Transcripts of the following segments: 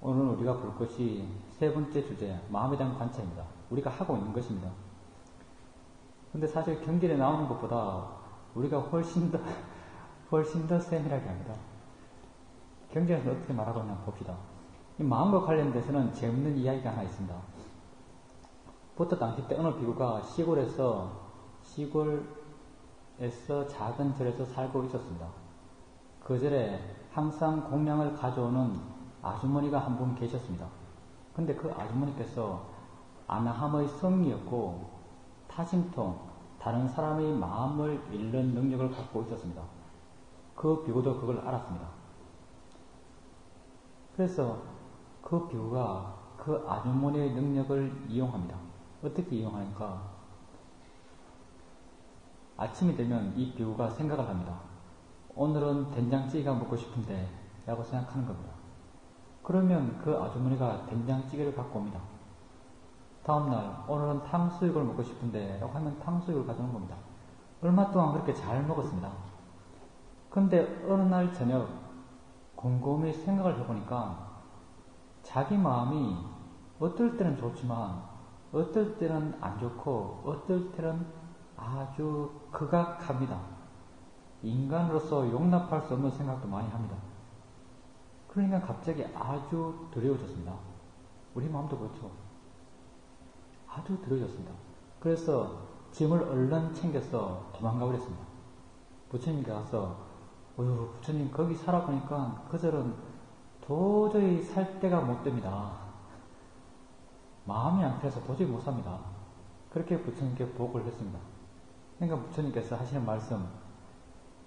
오늘 우리가 볼 것이 세 번째 주제, 마음에 대한 관찰입니다. 우리가 하고 있는 것입니다. 근데 사실 경전에 나오는 것보다 우리가 훨씬 더 세밀하게 합니다. 경전에서 어떻게 말하고 있나 봅시다. 이 마음과 관련돼서는 재밌는 이야기가 하나 있습니다. 부터 당시 때 어느 비구가 시골에서 작은 절에서 살고 있었습니다. 그 절에 항상 공양을 가져오는 아주머니가 한 분 계셨습니다. 근데 그 아주머니께서 아나함의 성이었고 타심통, 다른 사람의 마음을 읽는 능력을 갖고 있었습니다. 그 비구도 그걸 알았습니다. 그래서 그 비구가 그 아주머니의 능력을 이용합니다. 어떻게 이용하니까 아침이 되면 이 비구가 생각을 합니다. 오늘은 된장찌개가 먹고 싶은데 라고 생각하는 겁니다. 그러면 그 아주머니가 된장찌개를 갖고 옵니다. 다음날 오늘은 탕수육을 먹고 싶은데 라고 하면 탕수육을 가져오는 겁니다. 얼마 동안 그렇게 잘 먹었습니다. 근데 어느 날 저녁 곰곰이 생각을 해보니까 자기 마음이 어떨 때는 좋지만 어떨 때는 안 좋고 어떨 때는 아주 극악합니다. 인간으로서 용납할 수 없는 생각도 많이 합니다. 그러니까 갑자기 아주 두려워졌습니다. 우리 마음도 그렇죠. 아주 두려워졌습니다. 그래서 짐을 얼른 챙겨서 도망가 버렸습니다. 부처님께 가서 부처님 거기 살아보니까 그 절은 도저히 살 데가 못 됩니다. 마음이 안 편해서 도저히 못 삽니다. 그렇게 부처님께 보고를 했습니다. 그러니까 부처님께서 하시는 말씀,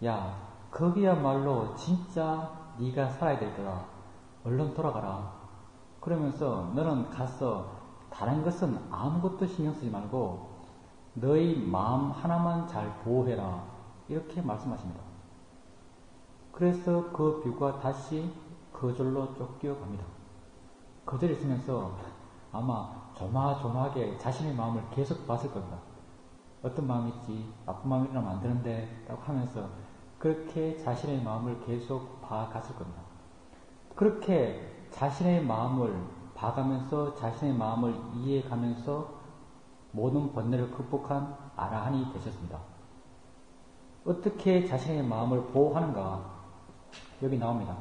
야, 거기야말로 진짜 네가 살아야 될 거다. 얼른 돌아가라. 그러면서 너는 가서 다른 것은 아무것도 신경 쓰지 말고 너의 마음 하나만 잘 보호해라. 이렇게 말씀하십니다. 그래서 그 비구가 다시 그 절로 쫓겨갑니다. 그 절에 있으면서 아마 조마조마하게 자신의 마음을 계속 봤을 겁니다. 어떤 마음이 있지? 나쁜 마음이 일어나면 안 되는데 라고 하면서 그렇게 자신의 마음을 계속 봐갔을 겁니다. 그렇게 자신의 마음을 봐가면서 자신의 마음을 이해해가면서 모든 번뇌를 극복한 아라한이 되셨습니다. 어떻게 자신의 마음을 보호하는가? 여기 나옵니다.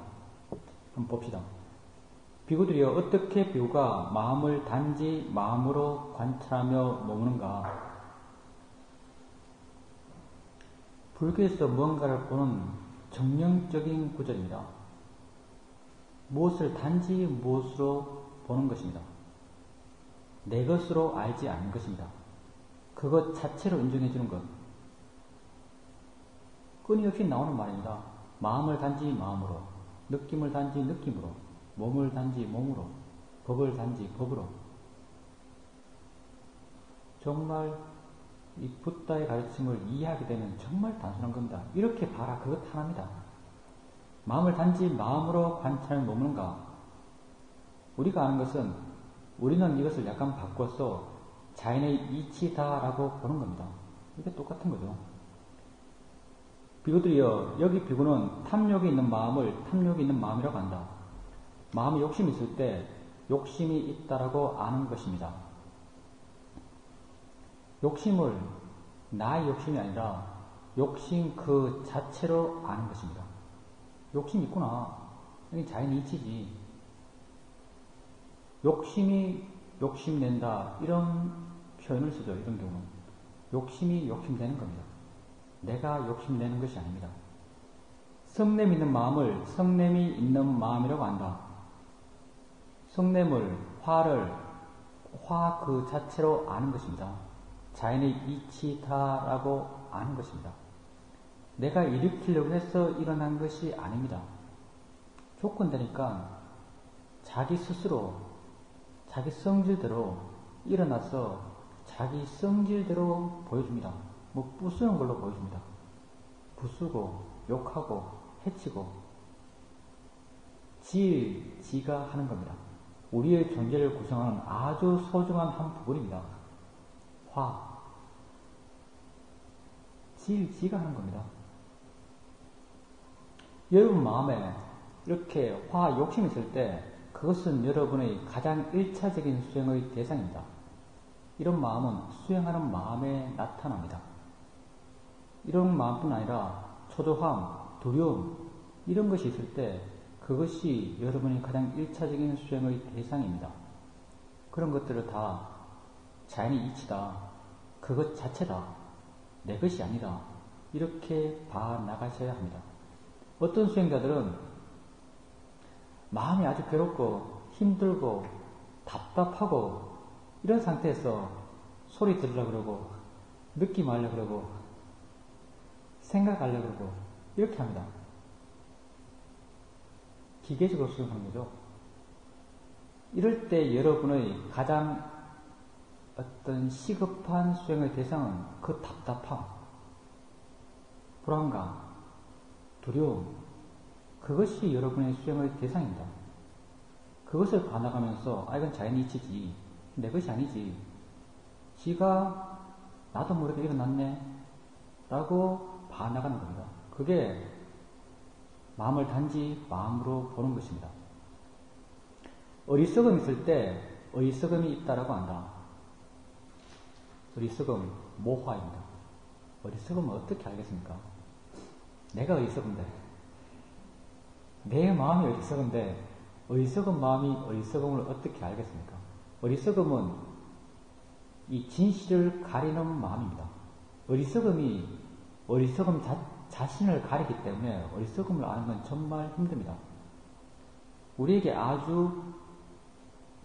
한번 봅시다. 비구들이여, 어떻게 비구가 마음을 단지 마음으로 관찰하며 머무는가? 불교에서 무언가를 보는 정령적인 구절입니다. 무엇을 단지 무엇으로 보는 것입니다. 내 것으로 알지 않는 것입니다. 그것 자체로 인정해주는 것. 끊임없이 나오는 말입니다. 마음을 단지 마음으로, 느낌을 단지 느낌으로, 몸을 단지 몸으로, 법을 단지 법으로. 정말 이 붓다의 가르침을 이해하게 되면 정말 단순한 겁니다. 이렇게 봐라, 그것 하나입니다. 마음을 단지 마음으로 관찰하며 머무는가? 우리가 아는 것은 우리는 이것을 약간 바꿔서 자연의 이치다라고 보는 겁니다. 이게 똑같은 거죠. 비구들이여, 여기 비구는 탐욕이 있는 마음을 탐욕이 있는 마음이라고 한다. 마음에 욕심이 있을 때 욕심이 있다라고 아는 것입니다. 욕심을 나의 욕심이 아니라 욕심 그 자체로 아는 것입니다. 욕심이 있구나. 여기 자연의 이치지. 욕심이 욕심낸다. 이런 표현을 쓰죠. 이런 경우는. 욕심이 욕심내는 겁니다. 내가 욕심내는 것이 아닙니다. 성냄이 있는 마음을 성냄이 있는 마음이라고 한다. 성냄을, 화를, 화 그 자체로 아는 것입니다. 자연의 이치다라고 아는 것입니다. 내가 일으키려고 해서 일어난 것이 아닙니다. 조건되니까 자기 스스로, 자기 성질대로 일어나서 자기 성질대로 보여줍니다. 뭐 부수는 걸로 보여줍니다. 부수고, 욕하고, 해치고, 지가 하는 겁니다. 우리의 존재를 구성하는 아주 소중한 한 부분입니다. 화. 지가 하는 겁니다. 여러분 마음에 이렇게 화, 욕심이 있을 때 그것은 여러분의 가장 1차적인 수행의 대상입니다. 이런 마음은 수행하는 마음에 나타납니다. 이런 마음뿐 아니라 초조함, 두려움 이런 것이 있을 때 그것이 여러분의 가장 1차적인 수행의 대상입니다. 그런 것들을 다 자연의 이치다, 그것 자체다, 내 것이 아니다 이렇게 봐나가셔야 합니다. 어떤 수행자들은 마음이 아주 괴롭고 힘들고 답답하고 이런 상태에서 소리 들으려고 그러고 느낌하려고 그러고 생각하려고 그러고 이렇게 합니다. 기계적으로 수행하는 거죠. 이럴 때 여러분의 가장 어떤 시급한 수행의 대상은 그 답답함, 불안감, 두려움, 그것이 여러분의 수행의 대상입니다. 그것을 봐나가면서 이건 자연의 이치지, 내 것이 아니지, 지가 나도 모르게 일어났네 라고 봐나가는 겁니다. 그게 마음을 단지 마음으로 보는 것입니다. 어리석음 있을 때 어리석음이 있다라고 한다. 어리석음, 모화입니다. 어리석음은 어떻게 알겠습니까? 내가 어리석은데, 내 마음이 어리석은데 어리석은 마음이 어리석음을 어떻게 알겠습니까? 어리석음은 이 진실을 가리는 마음입니다. 어리석음이 어리석음 자신을 가리기 때문에 어리석음을 아는 건 정말 힘듭니다. 우리에게 아주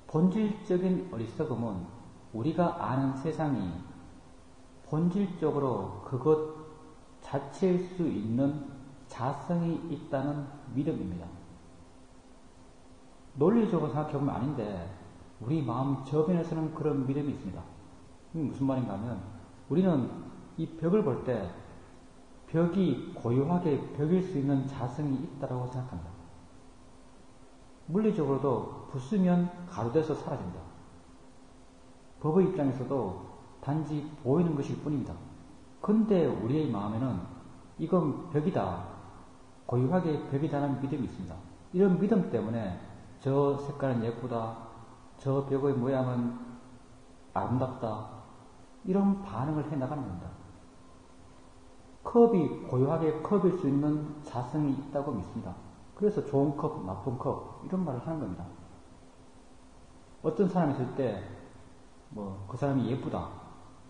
본질적인 어리석음은 우리가 아는 세상이 본질적으로 그것 자체일 수 있는 자성이 있다는 믿음입니다. 논리적으로 생각해보면 아닌데 우리 마음 저변에서는 그런 믿음이 있습니다. 이게 무슨 말인가 하면 우리는 이 벽을 볼 때 벽이 고요하게 벽일 수 있는 자성이 있다고 생각합니다. 물리적으로도 부수면 가루돼서 사라집니다. 법의 입장에서도 단지 보이는 것일 뿐입니다. 근데 우리의 마음에는 이건 벽이다, 고유하게 벽이다라는 믿음이 있습니다. 이런 믿음 때문에 저 색깔은 예쁘다, 저 벽의 모양은 아름답다, 이런 반응을 해나가는 겁니다. 컵이 고유하게 컵일 수 있는 자성이 있다고 믿습니다. 그래서 좋은 컵, 나쁜 컵 이런 말을 하는 겁니다. 어떤 사람이 있을 때 그 사람이 예쁘다,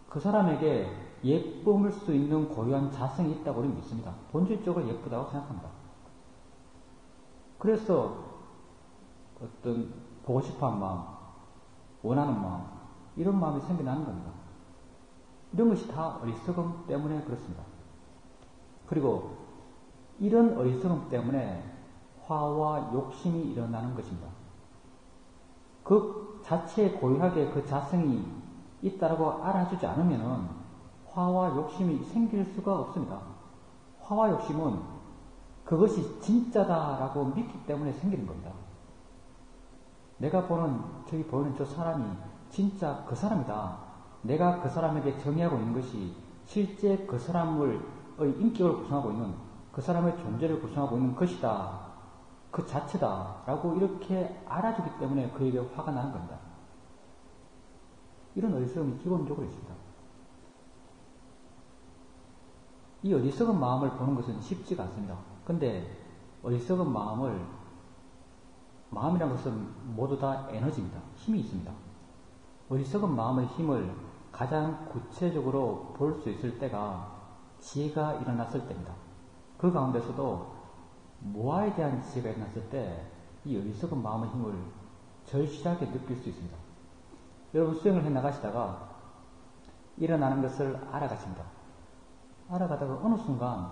그 사람에게 예쁨일 수 있는 고유한 자성이 있다고 우리는 믿습니다. 본질적으로 예쁘다고 생각합니다. 그래서 어떤 보고 싶어하는 마음, 원하는 마음 이런 마음이 생겨나는 겁니다. 이런 것이 다 어리석음 때문에 그렇습니다. 그리고 이런 어리석음 때문에 화와 욕심이 일어나는 것입니다. 그 자체에 고유하게 그 자성이 있다라고 알아주지 않으면 화와 욕심이 생길 수가 없습니다. 화와 욕심은 그것이 진짜다라고 믿기 때문에 생기는 겁니다. 내가 저기 보이는 저 사람이 진짜 그 사람이다. 내가 그 사람에게 정의하고 있는 것이 실제 그 사람의 인격을 구성하고 있는, 그 사람의 존재를 구성하고 있는 것이다, 그 자체다 라고 이렇게 알아주기 때문에 그에게 화가 나는 겁니다. 이런 어리석음이 기본적으로 있습니다. 이 어리석은 마음을 보는 것은 쉽지가 않습니다. 근데 어리석은 마음이라는 것은 모두 다 에너지입니다. 힘이 있습니다. 어리석은 마음의 힘을 가장 구체적으로 볼 수 있을 때가 지혜가 일어났을 때입니다. 그 가운데서도 모아에 대한 지혜가 일어났을 때 이 어리석은 마음의 힘을 절실하게 느낄 수 있습니다. 여러분 수행을 해나가시다가 일어나는 것을 알아가십니다. 알아가다가 어느 순간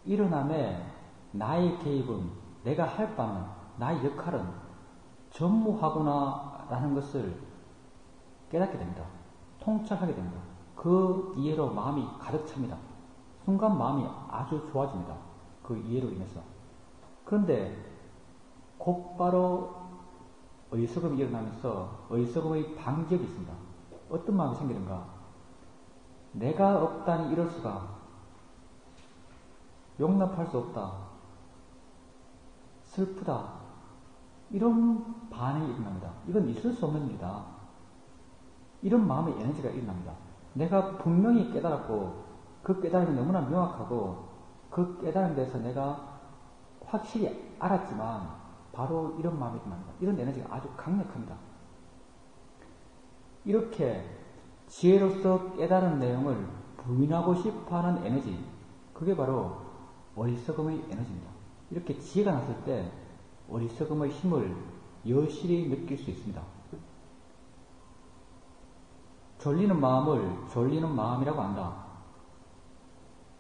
일어남에 나의 개입은, 내가 할 바는, 나의 역할은 전무하구나 라는 것을 깨닫게 됩니다. 통찰하게 됩니다. 그 이해로 마음이 가득 찹니다. 순간 마음이 아주 좋아집니다. 그 이해로 인해서. 그런데 곧바로 어리석음이 일어나면서 어리석음의 반격이 있습니다. 어떤 마음이 생기는가? 내가 없다니 이럴 수가, 용납할 수 없다, 슬프다, 이런 반응이 일어납니다. 이건 있을 수 없는 일이다. 이런 마음의 에너지가 일어납니다. 내가 분명히 깨달았고 그 깨달음이 너무나 명확하고 그 깨달음에 대해서 내가 확실히 알았지만 바로 이런 마음이 일어납니다. 이런 에너지가 아주 강력합니다. 이렇게 지혜로서 깨달은 내용을 부인하고 싶어하는 에너지, 그게 바로 어리석음의 에너지입니다. 이렇게 지혜가 났을 때 어리석음의 힘을 여실히 느낄 수 있습니다. 졸리는 마음을 졸리는 마음이라고 한다.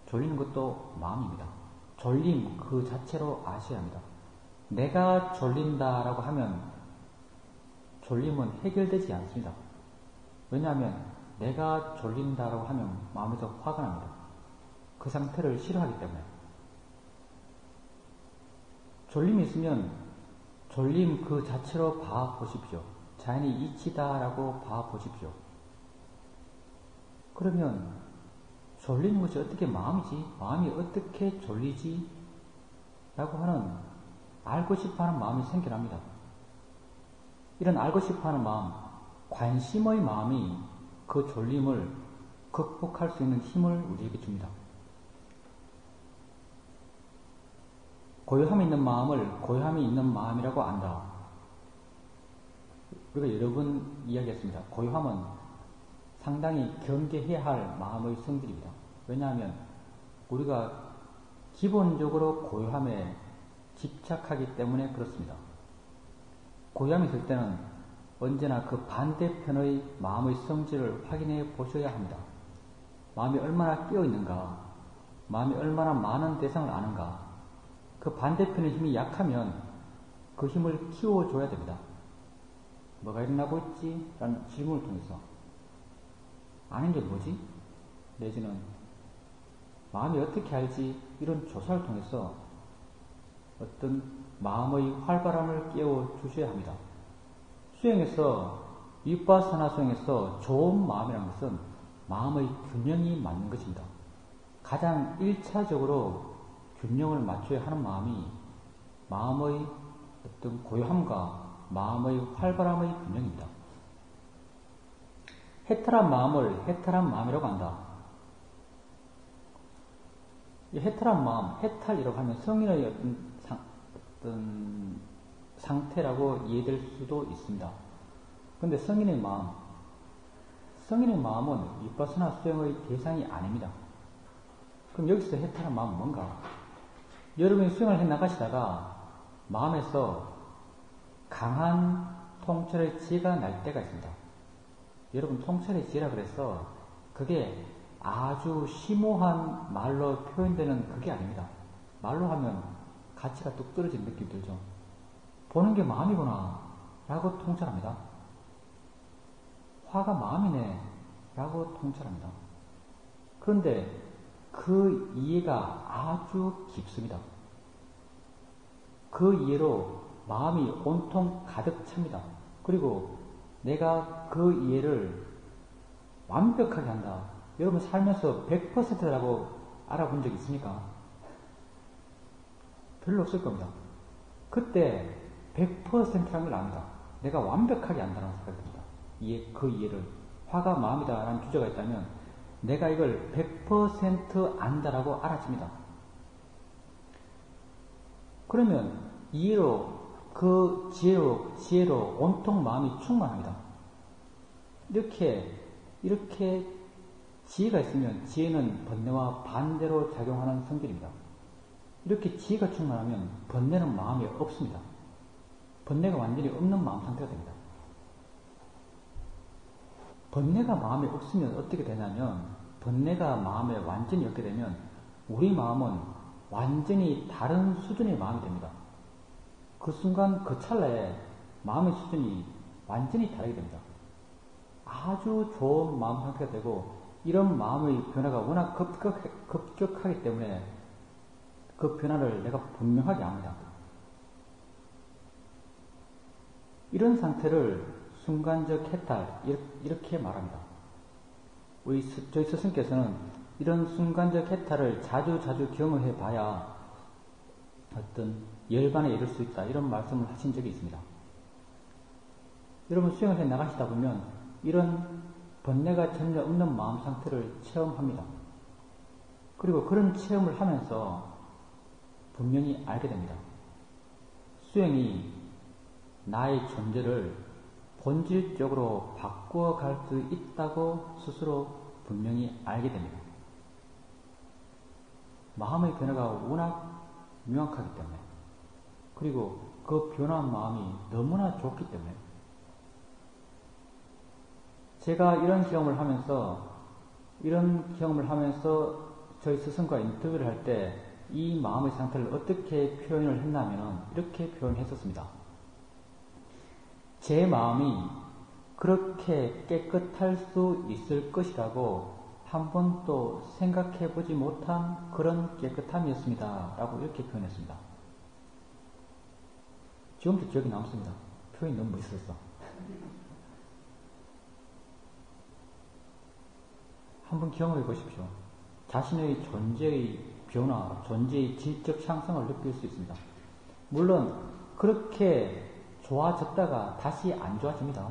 졸리는 것도 마음입니다. 졸림 그 자체로 아셔야 합니다. 내가 졸린다라고 하면 졸림은 해결되지 않습니다. 왜냐하면 내가 졸린다라고 하면 마음에서 화가 납니다. 그 상태를 싫어하기 때문에. 졸림이 있으면 졸림 그 자체로 봐보십시오. 자연이 이치다라고 봐보십시오. 그러면 졸리는 것이 어떻게 마음이지? 마음이 어떻게 졸리지? 라고 하는 알고 싶어하는 마음이 생겨납니다. 이런 알고 싶어하는 마음, 관심의 마음이 그 졸림을 극복할 수 있는 힘을 우리에게 줍니다. 고요함이 있는 마음을 고요함이 있는 마음이라고 안다. 우리가 여러 번 이야기했습니다. 고요함은 상당히 경계해야 할 마음의 성질입니다. 왜냐하면 우리가 기본적으로 고요함에 집착하기 때문에 그렇습니다. 고요함이 있을 때는 언제나 그 반대편의 마음의 성질을 확인해 보셔야 합니다. 마음이 얼마나 깨어있는가, 마음이 얼마나 많은 대상을 아는가, 그 반대편의 힘이 약하면 그 힘을 키워줘야 됩니다. 뭐가 일어나고 있지? 라는 질문을 통해서 아는 게 뭐지? 내지는 마음이 어떻게 알지? 이런 조사를 통해서 어떤 마음의 활발함을 깨워주셔야 합니다. 수행에서 위파사나 수행에서 좋은 마음이라는 것은 마음의 균형이 맞는 것입니다. 가장 1차적으로 균형을 맞춰야 하는 마음이 마음의 어떤 고요함과 마음의 활발함의 균형입니다. 해탈한 마음을 해탈한 마음이라고 한다. 이 해탈한 마음, 해탈이라고 하면 성인의 어떤 상태라고 이해될 수도 있습니다. 그런데 성인의 마음은 위파사나 수행의 대상이 아닙니다. 그럼 여기서 해탈한 마음은 뭔가? 여러분이 수행을 해나가시다가 마음에서 강한 통찰의 지혜가 날 때가 있습니다. 여러분 통찰의 지혜라 그래서 그게 아주 심오한 말로 표현되는 그게 아닙니다. 말로 하면 가치가 뚝 떨어지는 느낌이 들죠. 보는 게 마음이구나 라고 통찰합니다. 화가 마음이네 라고 통찰합니다. 그런데 그 이해가 아주 깊습니다. 그 이해로 마음이 온통 가득 찹니다. 그리고 내가 그 이해를 완벽하게 한다. 여러분 살면서 100%라고 알아본 적 있습니까? 별로 없을 겁니다. 그때 100%라는 걸 압니다. 내가 완벽하게 안다는 생각이 듭니다. 그 이해를. 화가 마음이다라는 주제가 있다면 내가 이걸 100% 안다라고 알아집니다. 그러면 이해로, 그 지혜로 온통 마음이 충만합니다. 이렇게 지혜가 있으면 지혜는 번뇌와 반대로 작용하는 성질입니다. 이렇게 지혜가 충만하면 번뇌는 마음이 없습니다. 번뇌가 완전히 없는 마음 상태가 됩니다. 번뇌가 마음에 없으면 어떻게 되냐면, 번뇌가 마음에 완전히 없게 되면 우리 마음은 완전히 다른 수준의 마음이 됩니다. 그 순간 그 찰나에 마음의 수준이 완전히 다르게 됩니다. 아주 좋은 마음 상태가 되고, 이런 마음의 변화가 워낙 급격하기 때문에 그 변화를 내가 분명하게 압니다. 이런 상태를 순간적 해탈, 이렇게 말합니다. 저희 스승께서는 이런 순간적 해탈을 자주 경험해 봐야 어떤 열반에 이를 수 있다. 이런 말씀을 하신 적이 있습니다. 여러분 수행을 해 나가시다 보면 이런 번뇌가 전혀 없는 마음 상태를 체험합니다. 그리고 그런 체험을 하면서 분명히 알게 됩니다. 수행이 나의 존재를 본질적으로 바꾸어갈 수 있다고 스스로 분명히 알게 됩니다. 마음의 변화가 워낙 명확하기 때문에, 그리고 그 변화한 마음이 너무나 좋기 때문에, 제가 이런 경험을 하면서 저희 스승과 인터뷰를 할 때 이 마음의 상태를 어떻게 표현을 했냐면 이렇게 표현했었습니다. 제 마음이 그렇게 깨끗할 수 있을 것이라고 한 번도 생각해보지 못한 그런 깨끗함이었습니다. 라고 이렇게 표현했습니다. 지금도 기억이 남습니다. 표현이 너무 멋있었어. 한번 경험해 보십시오. 자신의 존재의 변화, 존재의 질적 향상을 느낄 수 있습니다. 물론 그렇게 좋아졌다가 다시 안 좋아집니다.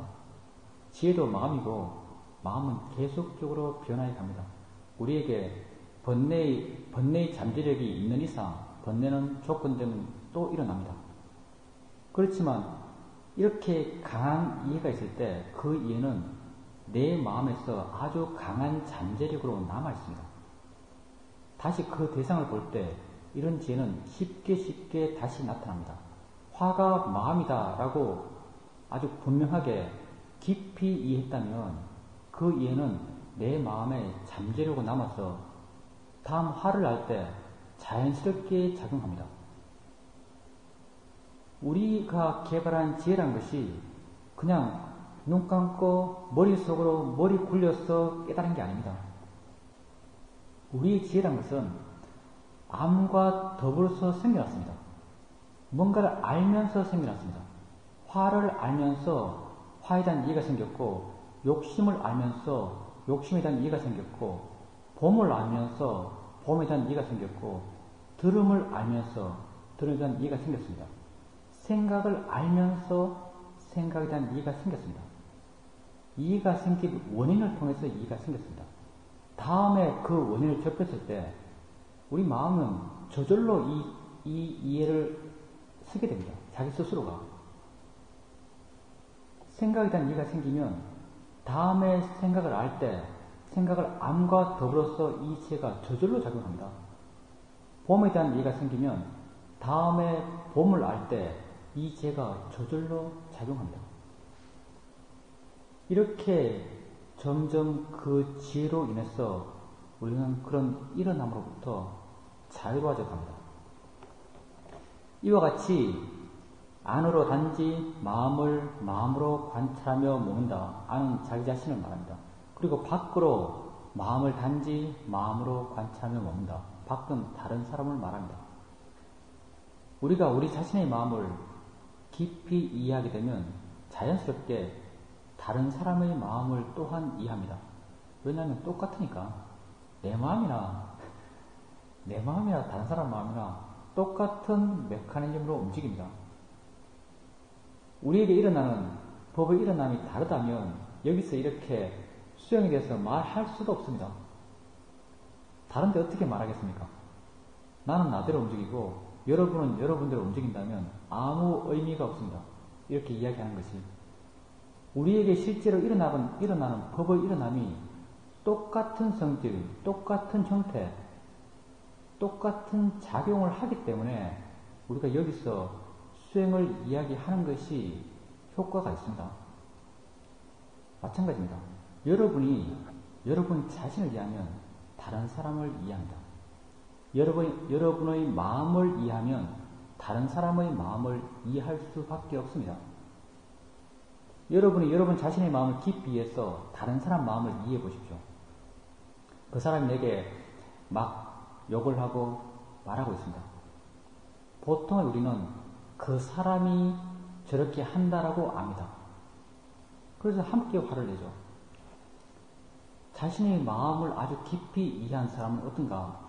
지혜도 마음이고 마음은 계속적으로 변화해 갑니다. 우리에게 번뇌의 잠재력이 있는 이상 번뇌는 조건되면 또 일어납니다. 그렇지만 이렇게 강한 이해가 있을 때 그 이해는 내 마음에서 아주 강한 잠재력으로 남아있습니다. 다시 그 대상을 볼 때 이런 지혜는 쉽게 다시 나타납니다. 화가 마음이다 라고 아주 분명하게 깊이 이해했다면 그 이해는 내 마음에 잠재력으로 남아서 다음 화를 날 때 자연스럽게 작용합니다. 우리가 개발한 지혜란 것이 그냥 눈 감고 머릿속으로 머리 굴려서 깨달은 게 아닙니다. 우리의 지혜란 것은 암과 더불어서 생겨났습니다. 뭔가를 알면서 생겨났습니다. 화를 알면서 화에 대한 이해가 생겼고, 욕심을 알면서 욕심에 대한 이해가 생겼고, 봄을 알면서 봄에 대한 이해가 생겼고, 들음을 알면서 들음에 대한 이해가 생겼습니다. 생각을 알면서 생각에 대한 이해가 생겼습니다. 이해가 생긴 원인을 통해서 이해가 생겼습니다. 다음에 그 원인을 접했을 때 우리 마음은 저절로 이 이해를 쓰게 됩니다. 자기 스스로가. 생각에 대한 이해가 생기면 다음에 생각을 알 때 생각을 암과 더불어서 이 지혜가 저절로 작용합니다. 봄에 대한 이해가 생기면 다음에 봄을 알 때 이 지혜가 저절로 작용합니다. 이렇게 점점 그 지혜로 인해서 우리는 그런 일어남으로부터 자유로워져 갑니다. 이와 같이 안으로 단지 마음으로 관찰하며 모은다. 안은 자기 자신을 말합니다. 그리고 밖으로 마음을 단지 마음으로 관찰하며 모은다. 밖은 다른 사람을 말합니다. 우리가 우리 자신의 마음을 깊이 이해하게 되면 자연스럽게 다른 사람의 마음을 또한 이해합니다. 왜냐하면 똑같으니까. 내 마음이나 다른 사람 마음이나 똑같은 메커니즘으로 움직입니다. 우리에게 일어나는 법의 일어남이 다르다면 여기서 이렇게 수행에 대해서 말할 수도 없습니다. 다른데 어떻게 말하겠습니까? 나는 나대로 움직이고 여러분은 여러분대로 움직인다면 아무 의미가 없습니다. 이렇게 이야기하는 것이. 우리에게 실제로 일어나는 법의 일어남이 똑같은 성질, 똑같은 형태, 똑같은 작용을 하기 때문에 우리가 여기서 수행을 이야기하는 것이 효과가 있습니다. 마찬가지입니다. 여러분 자신을 이해하면 다른 사람을 이해합니다. 여러분의 마음을 이해하면 다른 사람의 마음을 이해할 수밖에 없습니다. 여러분이 여러분 자신의 마음을 깊이 이해해서 다른 사람 마음을 이해해 보십시오. 그 사람이 내게 막 욕을 하고 말하고 있습니다. 보통 우리는 그 사람이 저렇게 한다라고 압니다. 그래서 함께 화를 내죠. 자신의 마음을 아주 깊이 이해한 사람은 어떤가?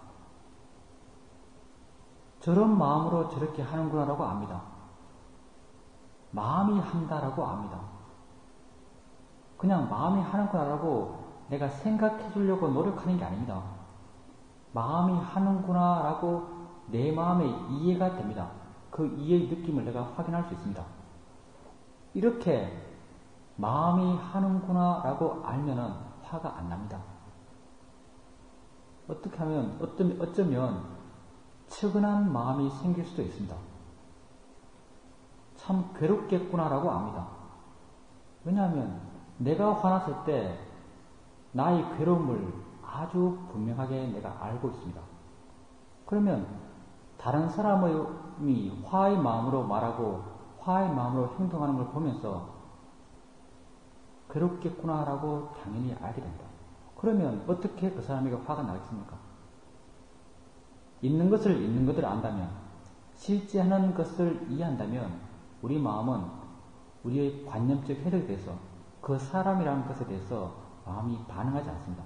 저런 마음으로 저렇게 하는구나라고 압니다. 마음이 한다라고 압니다. 그냥 마음이 하는구나라고 내가 생각해 주려고 노력하는 게 아닙니다. 마음이 하는구나라고 내 마음에 이해가 됩니다. 그 이해의 느낌을 내가 확인할 수 있습니다. 이렇게 마음이 하는구나라고 알면은 화가 안 납니다. 어떻게 하면 어쩌면 측은한 마음이 생길 수도 있습니다. 참 괴롭겠구나라고 압니다. 왜냐하면 내가 화났을 때 나의 괴로움을 아주 분명하게 내가 알고 있습니다. 그러면 다른 사람이 화의 마음으로 말하고 화의 마음으로 행동하는 걸 보면서 괴롭겠구나라고 당연히 알게 된다. 그러면 어떻게 그 사람에게 화가 나겠습니까? 있는 것을 있는 것대로 안다면, 실제하는 것을 이해한다면 우리 마음은 우리의 관념적 해석에 대해서 그 사람이라는 것에 대해서 마음이 반응하지 않습니다.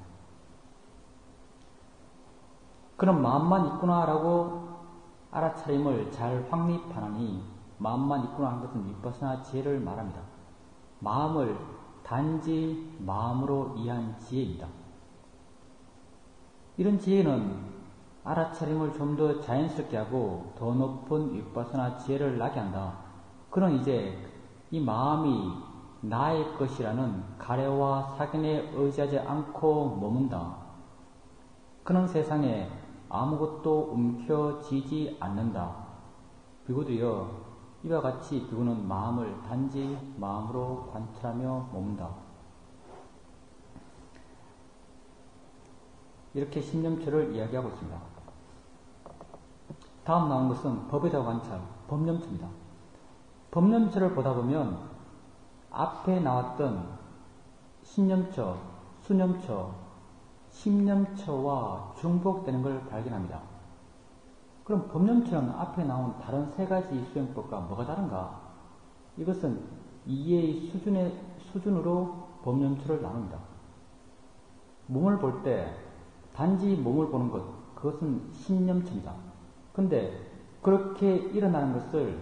그런 마음만 있구나라고 알아차림을 잘 확립하느니 마음만 있구나 하는 것은 위파사나 지혜를 말합니다. 마음을 단지 마음으로 이해한 지혜입니다. 이런 지혜는 알아차림을 좀 더 자연스럽게 하고 더 높은 위파사나 지혜를 나게 한다. 그런 이제 이 마음이 나의 것이라는 가래와 사견에 의지하지 않고 머문다. 그런 세상에 아무것도 움켜쥐지 않는다. 비구도요, 이와 같이 비구는 마음을 단지 마음으로 관찰하며 머문다. 이렇게 신념처를 이야기하고 있습니다. 다음 나온 것은 법에다 관찰, 법념처입니다. 법념처를 보다 보면 앞에 나왔던 신념처, 수념처, 심념처와 중복되는 걸 발견합니다. 그럼 법념처는 앞에 나온 다른 세 가지 수행법과 뭐가 다른가? 이것은 이해의 수준으로 법념처를 나눕니다. 몸을 볼 때 단지 몸을 보는 것, 그것은 신념처입니다. 근데 그렇게 일어나는 것을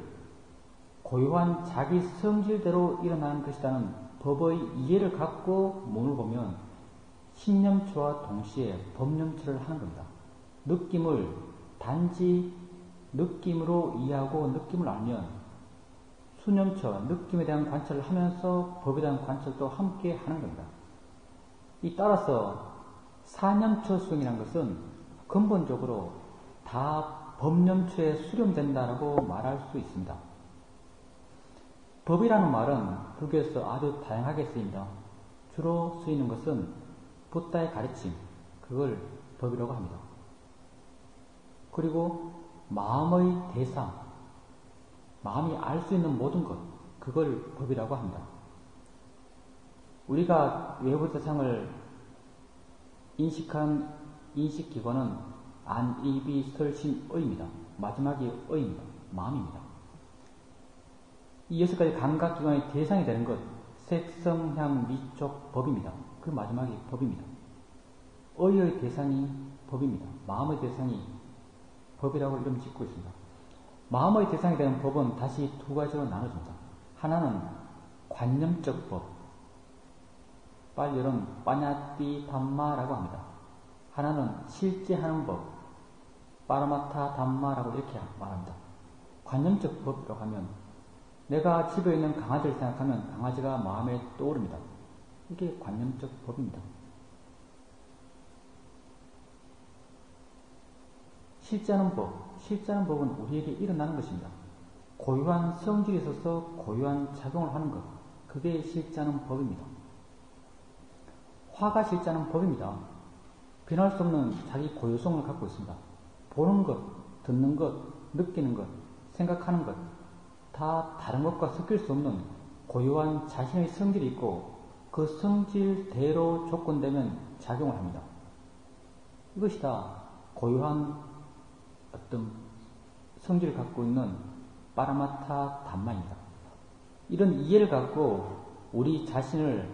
고유한 자기 성질대로 일어나는 것이라는 법의 이해를 갖고 몸을 보면 신념처와 동시에 법념처를 하는 겁니다. 느낌을 단지 느낌으로 이해하고 느낌을 알면 수념처, 느낌에 대한 관찰을 하면서 법에 대한 관찰도 함께 하는 겁니다. 따라서 사념처 수행이라는 것은 근본적으로 다 법념처에 수렴된다라고 말할 수 있습니다. 법이라는 말은 불교에서 아주 다양하게 쓰입니다. 주로 쓰이는 것은 붓다의 가르침, 그걸 법이라고 합니다. 그리고 마음의 대상, 마음이 알 수 있는 모든 것, 그걸 법이라고 합니다. 우리가 외부 대상을 인식한 인식기관은 안, 입이, 설심, 의입니다. 마지막이 의입니다. 마음입니다. 이 6가지 감각기관의 대상이 되는 것, 색성, 향, 미촉, 법입니다. 그 마지막이 법입니다. 의의 대상이 법입니다. 마음의 대상이 법이라고 이름 짓고 있습니다. 마음의 대상이 되는 법은 다시 두 가지로 나눠집니다. 하나는 관념적 법, 빨리는 빠냐띠 담마라고 합니다. 하나는 실제 하는 법, 빠라마타 담마라고 이렇게 말합니다. 관념적 법이라고 하면 내가 집에 있는 강아지를 생각하면 강아지가 마음에 떠오릅니다. 이게 관념적 법입니다. 실제하는 법, 실제하는 법은 우리에게 일어나는 것입니다. 고유한 성질이 있어서 고유한 작용을 하는 것, 그게 실제하는 법입니다. 화가 실제하는 법입니다. 변할 수 없는 자기 고유성을 갖고 있습니다. 보는 것, 듣는 것, 느끼는 것, 생각하는 것, 다 다른 것과 섞일 수 없는 고유한 자신의 성질이 있고 그 성질대로 조건되면 작용을 합니다. 이것이 다 고유한 어떤 성질을 갖고 있는 빠라마타 담마입니다. 이런 이해를 갖고 우리 자신을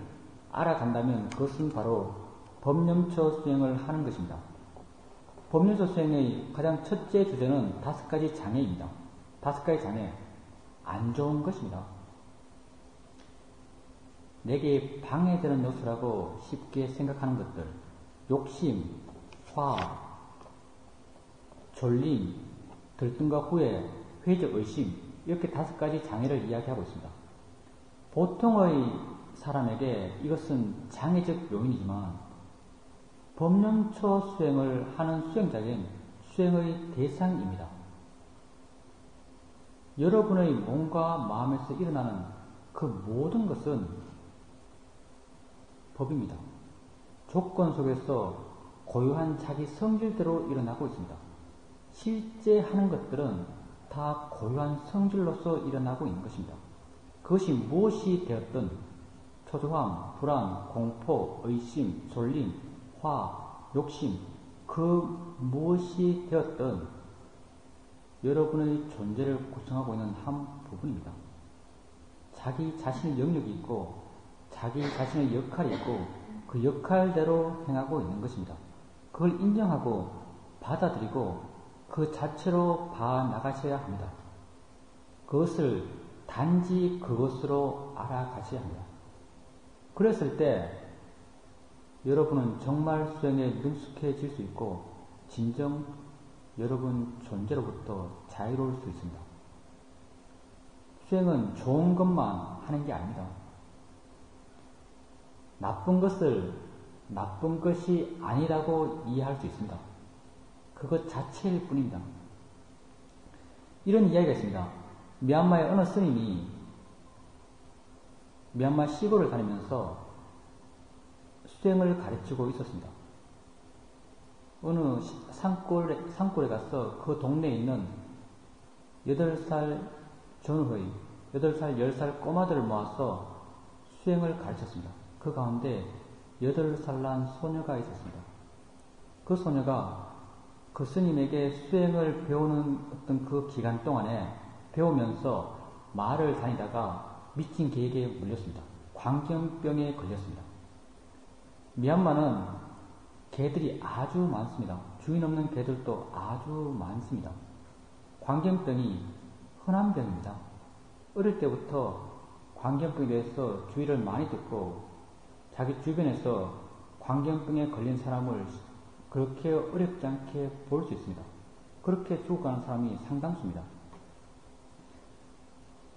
알아간다면 그것은 바로 법념처 수행을 하는 것입니다. 법륜서 수행의 가장 첫째 주제는 5가지 장애입니다. 5가지 장애. 안 좋은 것입니다. 내게 방해되는 요소라고 쉽게 생각하는 것들. 욕심, 화, 졸림, 들뜸과 후회, 회적 의심, 이렇게 5가지 장애를 이야기하고 있습니다. 보통의 사람에게 이것은 장애적 요인이지만 법륜처 수행을 하는 수행자에겐 수행의 대상입니다. 여러분의 몸과 마음에서 일어나는 그 모든 것은 법입니다. 조건 속에서 고유한 자기 성질대로 일어나고 있습니다. 실제 하는 것들은 다 고유한 성질로서 일어나고 있는 것입니다. 그것이 무엇이 되었든 초조함, 불안, 공포, 의심, 졸림, 화, 욕심, 그 무엇이 되었든 여러분의 존재를 구성하고 있는 한 부분입니다. 자기 자신의 영역이 있고 자기 자신의 역할이 있고 그 역할대로 행하고 있는 것입니다. 그걸 인정하고 받아들이고 그 자체로 봐나가셔야 합니다. 그것을 단지 그것으로 알아가셔야 합니다. 그랬을 때 여러분은 정말 수행에 능숙해질 수 있고 진정 여러분 존재로부터 자유로울 수 있습니다. 수행은 좋은 것만 하는 게 아닙니다. 나쁜 것을 나쁜 것이 아니라고 이해할 수 있습니다. 그것 자체일 뿐입니다. 이런 이야기가 있습니다. 미얀마의 어느 스님이 미얀마 시골을 다니면서 수행을 가르치고 있었습니다. 어느 산골에 가서 그 동네에 있는 8살 전후의 8살, 10살 꼬마들을 모아서 수행을 가르쳤습니다. 그 가운데 8살 난 소녀가 있었습니다. 그 소녀가 그 스님에게 수행을 배우는 어떤 그 기간 동안에 배우면서 마을을 다니다가 미친 개에게 물렸습니다. 광견병에 걸렸습니다. 미얀마는 개들이 아주 많습니다. 주인 없는 개들도 아주 많습니다. 광견병이 흔한 병입니다. 어릴 때부터 광견병에 대해서 주의를 많이 듣고 자기 주변에서 광견병에 걸린 사람을 그렇게 어렵지 않게 볼 수 있습니다. 그렇게 죽어가는 사람이 상당수입니다.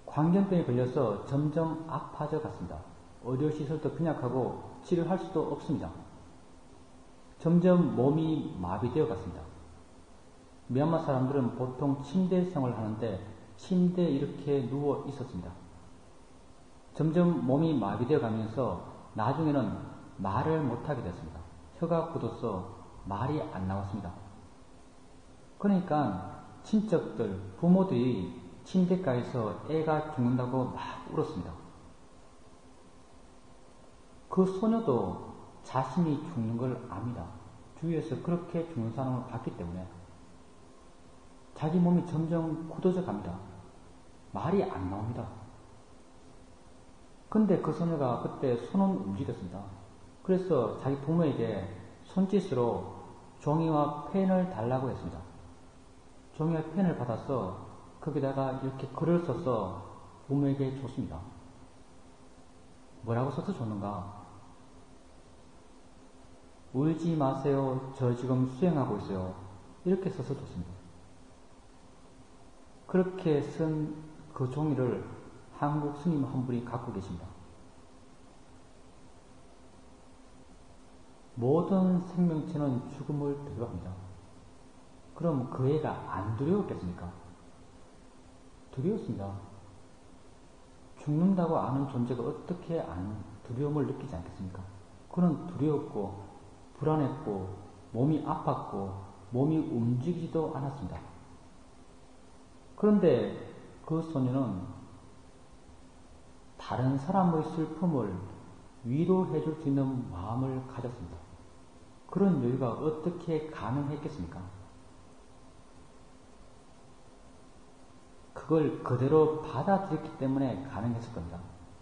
광견병에 걸려서 점점 아파져 갔습니다. 의료시설도 빈약하고 치료할 수도 없습니다. 점점 몸이 마비되어 갔습니다. 미얀마 사람들은 보통 침대 생활을 하는데 침대에 이렇게 누워 있었습니다. 점점 몸이 마비되어 가면서 나중에는 말을 못하게 됐습니다. 혀가 굳어서 말이 안 나왔습니다. 그러니까 친척들, 부모들이 침대가에서 애가 죽는다고 막 울었습니다. 그 소녀도 자신이 죽는 걸 압니다. 주위에서 그렇게 죽는 사람을 봤기 때문에 자기 몸이 점점 굳어져 갑니다. 말이 안 나옵니다. 근데 그 소녀가 그때 손은 움직였습니다. 그래서 자기 부모에게 손짓으로 종이와 펜을 달라고 했습니다. 종이와 펜을 받아서 거기다가 이렇게 글을 써서 부모에게 줬습니다. 뭐라고 써서 줬는가? 울지 마세요. 저 지금 수행하고 있어요. 이렇게 써서 줬습니다. 그렇게 쓴 그 종이를 한국 스님 한 분이 갖고 계십니다. 모든 생명체는 죽음을 두려워합니다. 그럼 그 애가 안 두려웠겠습니까? 두려웠습니다. 죽는다고 아는 존재가 어떻게 두려움을 느끼지 않겠습니까? 그는 두려웠고 불안했고 몸이 아팠고 몸이 움직이지도 않았습니다. 그런데 그 소녀는 다른 사람의 슬픔을 위로해 줄 수 있는 마음을 가졌습니다. 그런 여유가 어떻게 가능했겠습니까? 그걸 그대로 받아들였기 때문에 가능했을 겁니다.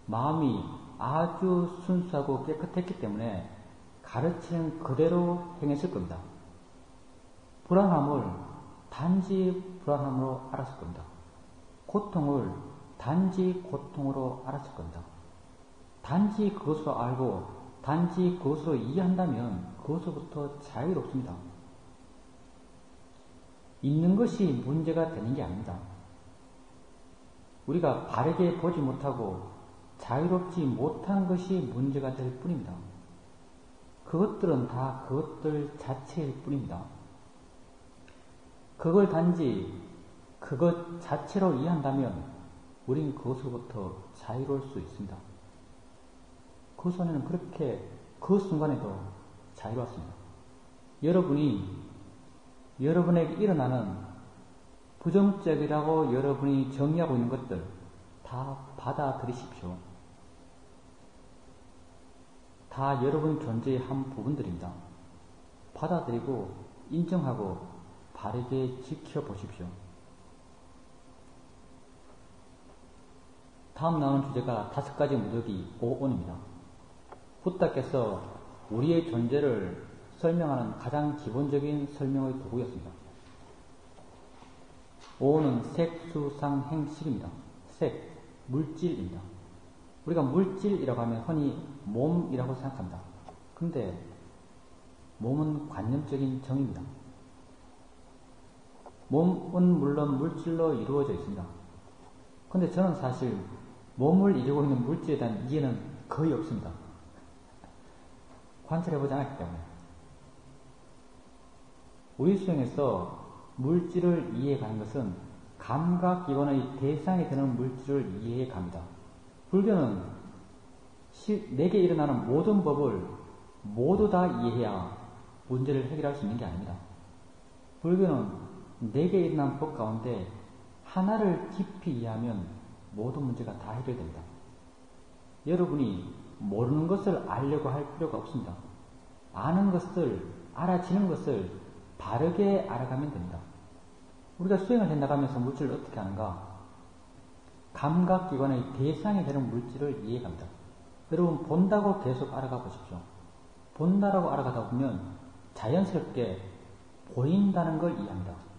마음이 아주 순수하고 깨끗했기 때문에 가르치는 그대로 행했을 겁니다. 불안함을 단지 불안함으로 알았을 겁니다. 고통을 단지 고통으로 알았을 겁니다. 단지 그것으로 알고 단지 그것으로 이해한다면 그것으로부터 자유롭습니다. 있는 것이 문제가 되는 게 아닙니다. 우리가 바르게 보지 못하고 자유롭지 못한 것이 문제가 될 뿐입니다. 그것들은 다 그것들 자체일 뿐입니다. 그걸 단지 그것 자체로 이해한다면 우린 그것으로부터 자유로울 수 있습니다. 그 소녀는 그렇게 그 순간에도 자유로웠습니다. 여러분에게 일어나는 부정적이라고 여러분이 정의하고 있는 것들 다 받아들이십시오. 다 여러분 존재의 한 부분들입니다. 받아들이고 인정하고 바르게 지켜보십시오. 다음 나오는 주제가 5가지 무더기 5온입니다. 부다께서 우리의 존재를 설명하는 가장 기본적인 설명의 도구였습니다. 5온은 색수상행식입니다. 색, 물질입니다. 우리가 물질이라고 하면 흔히 몸이라고 생각합니다. 근데 몸은 관념적인 정의입니다. 몸은 물론 물질로 이루어져 있습니다. 근데 저는 사실 몸을 이루고 있는 물질에 대한 이해는 거의 없습니다. 관찰해보지 않았기 때문에. 우리 수행에서 물질을 이해해가는 것은 감각기관의 대상이 되는 물질을 이해해갑니다. 불교는 내게 일어나는 모든 법을 모두 다 이해해야 문제를 해결할 수 있는 게 아닙니다. 불교는 내게 일어난 법 가운데 하나를 깊이 이해하면 모든 문제가 다 해결됩니다. 여러분이 모르는 것을 알려고 할 필요가 없습니다. 아는 것을, 알아지는 것을 바르게 알아가면 됩니다. 우리가 수행을 해나가면서 물질을 어떻게 하는가? 감각기관의 대상이 되는 물질을 이해합니다. 여러분 본다고 계속 알아가 보십시오. 본다라고 알아가다 보면 자연스럽게 보인다는 걸 이해합니다.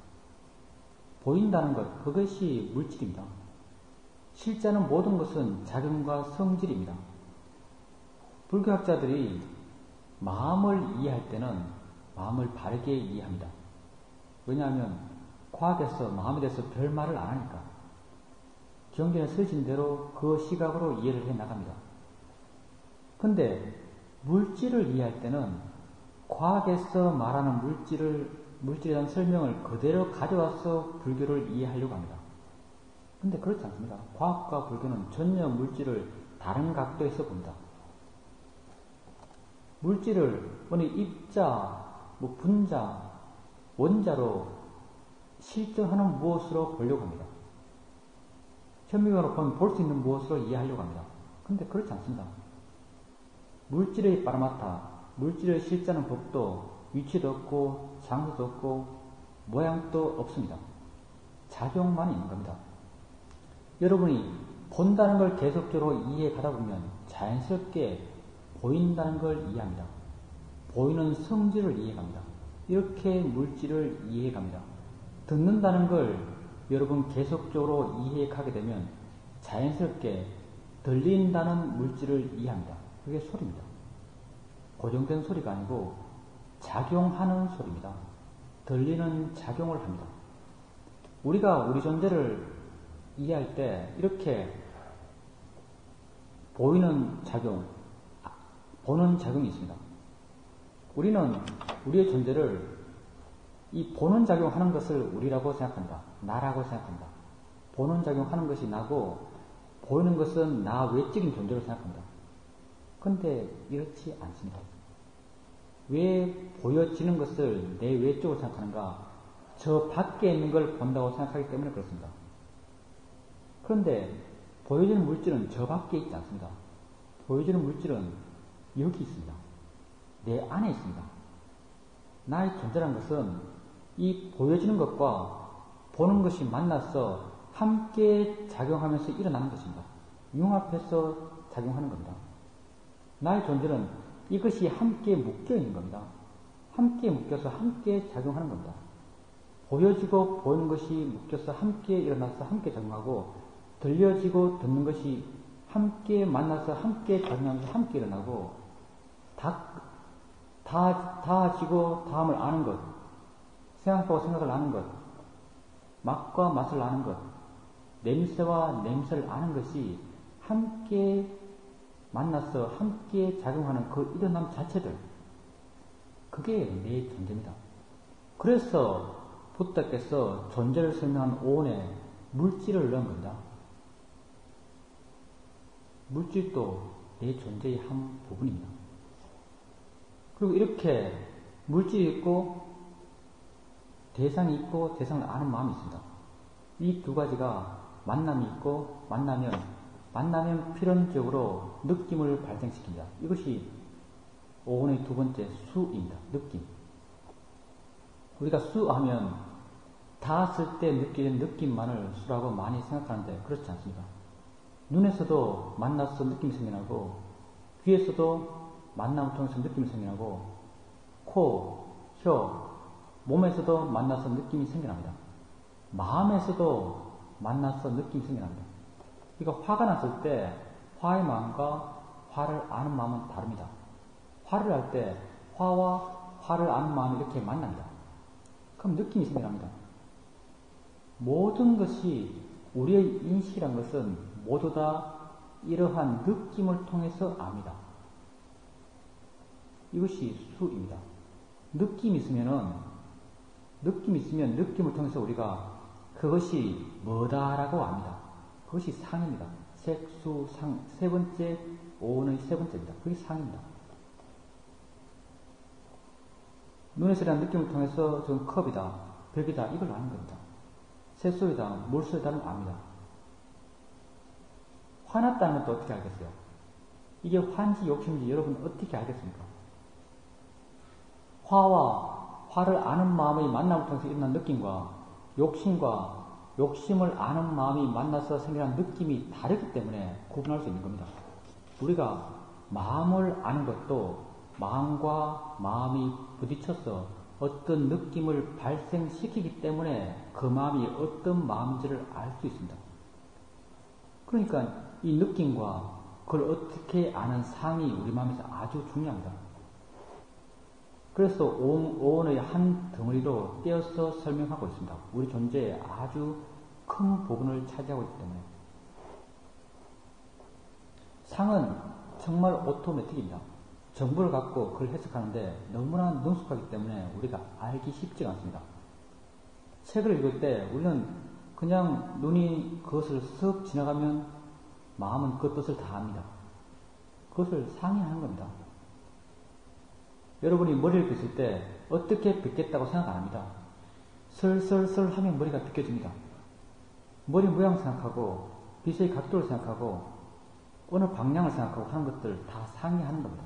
보인다는 것, 그것이 물질입니다. 실제는 모든 것은 작용과 성질입니다. 불교학자들이 마음을 이해할 때는 마음을 바르게 이해합니다. 왜냐하면 과학에서 마음에 대해서 별 말을 안 하니까. 경전에 쓰신 대로 그 시각으로 이해를 해 나갑니다. 근데 물질을 이해할 때는 과학에서 말하는 물질에 대한 설명을 그대로 가져와서 불교를 이해하려고 합니다. 근데 그렇지 않습니다. 과학과 불교는 전혀 물질을 다른 각도에서 봅니다. 물질을 어느 입자, 분자, 원자로 실증하는 무엇으로 보려고 합니다. 현미경으로 보면 볼 수 있는 무엇으로 이해하려고 합니다. 근데 그렇지 않습니다. 물질의 파라마타, 물질을 실제하는 법도 위치도 없고 장소도 없고 모양도 없습니다. 작용만 있는 겁니다. 여러분이 본다는 걸 계속적으로 이해해 가다 보면 자연스럽게 보인다는 걸 이해합니다. 보이는 성질을 이해합니다. 이렇게 물질을 이해해 갑니다. 듣는다는 걸 여러분 계속적으로 이해해 가게 되면 자연스럽게 들린다는 물질을 이해합니다. 그게 소리입니다. 고정된 소리가 아니고 작용하는 소리입니다. 들리는 작용을 합니다. 우리가 우리 존재를 이해할 때 이렇게 보이는 작용, 보는 작용이 있습니다. 우리는 우리의 존재를 이 보는 작용하는 것을 우리라고 생각한다. 나라고 생각한다. 보는 작용하는 것이 나고 보이는 것은 나 외적인 존재로 생각한다. 그런데 이렇지 않습니다. 왜 보여지는 것을 내 외적으로 생각하는가? 저 밖에 있는 걸 본다고 생각하기 때문에 그렇습니다. 그런데 보여지는 물질은 저 밖에 있지 않습니다. 보여지는 물질은 여기 있습니다. 내 안에 있습니다. 나의 존재라는 것은 이 보여지는 것과 보는 것이 만나서 함께 작용하면서 일어나는 것입니다. 융합해서 작용하는 겁니다. 나의 존재는 이것이 함께 묶여 있는 겁니다. 함께 묶여서 함께 작용하는 겁니다. 보여지고 보이는 것이 묶여서 함께 일어나서 함께 작용하고, 들려지고 듣는 것이 함께 만나서 함께 작용하면서 함께 일어나고, 다 지고 다음을 아는 것, 생각하고 생각을 아는 것, 맛과 맛을 아는 것, 냄새와 냄새를 아는 것이 함께 만나서 함께 작용하는 그 일어남 자체들, 그게 내 존재입니다. 그래서 부다께서 존재를 설명한 오온에 물질을 넣은 겁니다. 물질도 내 존재의 한 부분입니다. 그리고 이렇게 물질이 있고 대상이 있고 대상을 아는 마음이 있습니다. 이 두 가지가 만남이 있고 만나면 필연적으로 느낌을 발생시킵니다. 이것이 오온의 두 번째 수입니다. 느낌. 우리가 수하면 닿았을 때 느끼는 느낌만을 수라고 많이 생각하는데 그렇지 않습니다. 눈에서도 만나서 느낌이 생겨나고, 귀에서도 만남을 통해서 느낌이 생겨나고, 코, 혀, 몸에서도 만나서 느낌이 생겨납니다. 마음에서도 만나서 느낌이 생겨납니다. 그러니까 화가 났을 때 화의 마음과 화를 아는 마음은 다릅니다. 화를 할 때 화와 화를 아는 마음이 이렇게 만납니다. 그럼 느낌이 생겨납니다. 모든 것이 우리의 인식이란 것은 모두 다 이러한 느낌을 통해서 압니다. 이것이 수입니다. 느낌이 있으면 느낌을 통해서 우리가 그것이 뭐다라고 압니다. 그것이 상입니다. 색, 수, 상, 세 번째, 오온의 세 번째입니다. 그게 상입니다. 눈에서 일어난 느낌을 통해서 저건 컵이다, 벽이다, 이걸 아는 겁니다. 새소리다, 물소리다는 압니다. 화났다는 것도 어떻게 알겠어요? 이게 화인지 욕심인지 여러분 어떻게 알겠습니까? 화와 화를 아는 마음의 만남을 통해서 일어난 느낌과 욕심을 아는 마음이 만나서 생겨난 느낌이 다르기 때문에 구분할 수 있는 겁니다. 우리가 마음을 아는 것도 마음과 마음이 부딪혀서 어떤 느낌을 발생시키기 때문에 그 마음이 어떤 마음인지를 알 수 있습니다. 그러니까 이 느낌과 그걸 어떻게 아는 상이 우리 마음에서 아주 중요합니다. 그래서 오온의 한 덩어리로 떼어서 설명하고 있습니다. 우리 존재의 아주 큰 부분을 차지하고 있기 때문에. 상은 정말 오토매틱입니다. 정보를 갖고 그걸 해석하는데 너무나 능숙하기 때문에 우리가 알기 쉽지가 않습니다. 책을 읽을 때 우리는 그냥 눈이 그것을 쓱 지나가면 마음은 그 뜻을 다 압니다. 그것을 상이 하는 겁니다. 여러분이 머리를 빗을 때 어떻게 빗겠다고 생각 안 합니다. 슬슬슬 하면 머리가 빗겨집니다. 머리 모양 생각하고 빗의 각도를 생각하고 어느 방향을 생각하고 하는 것들 다 상이 하는 겁니다.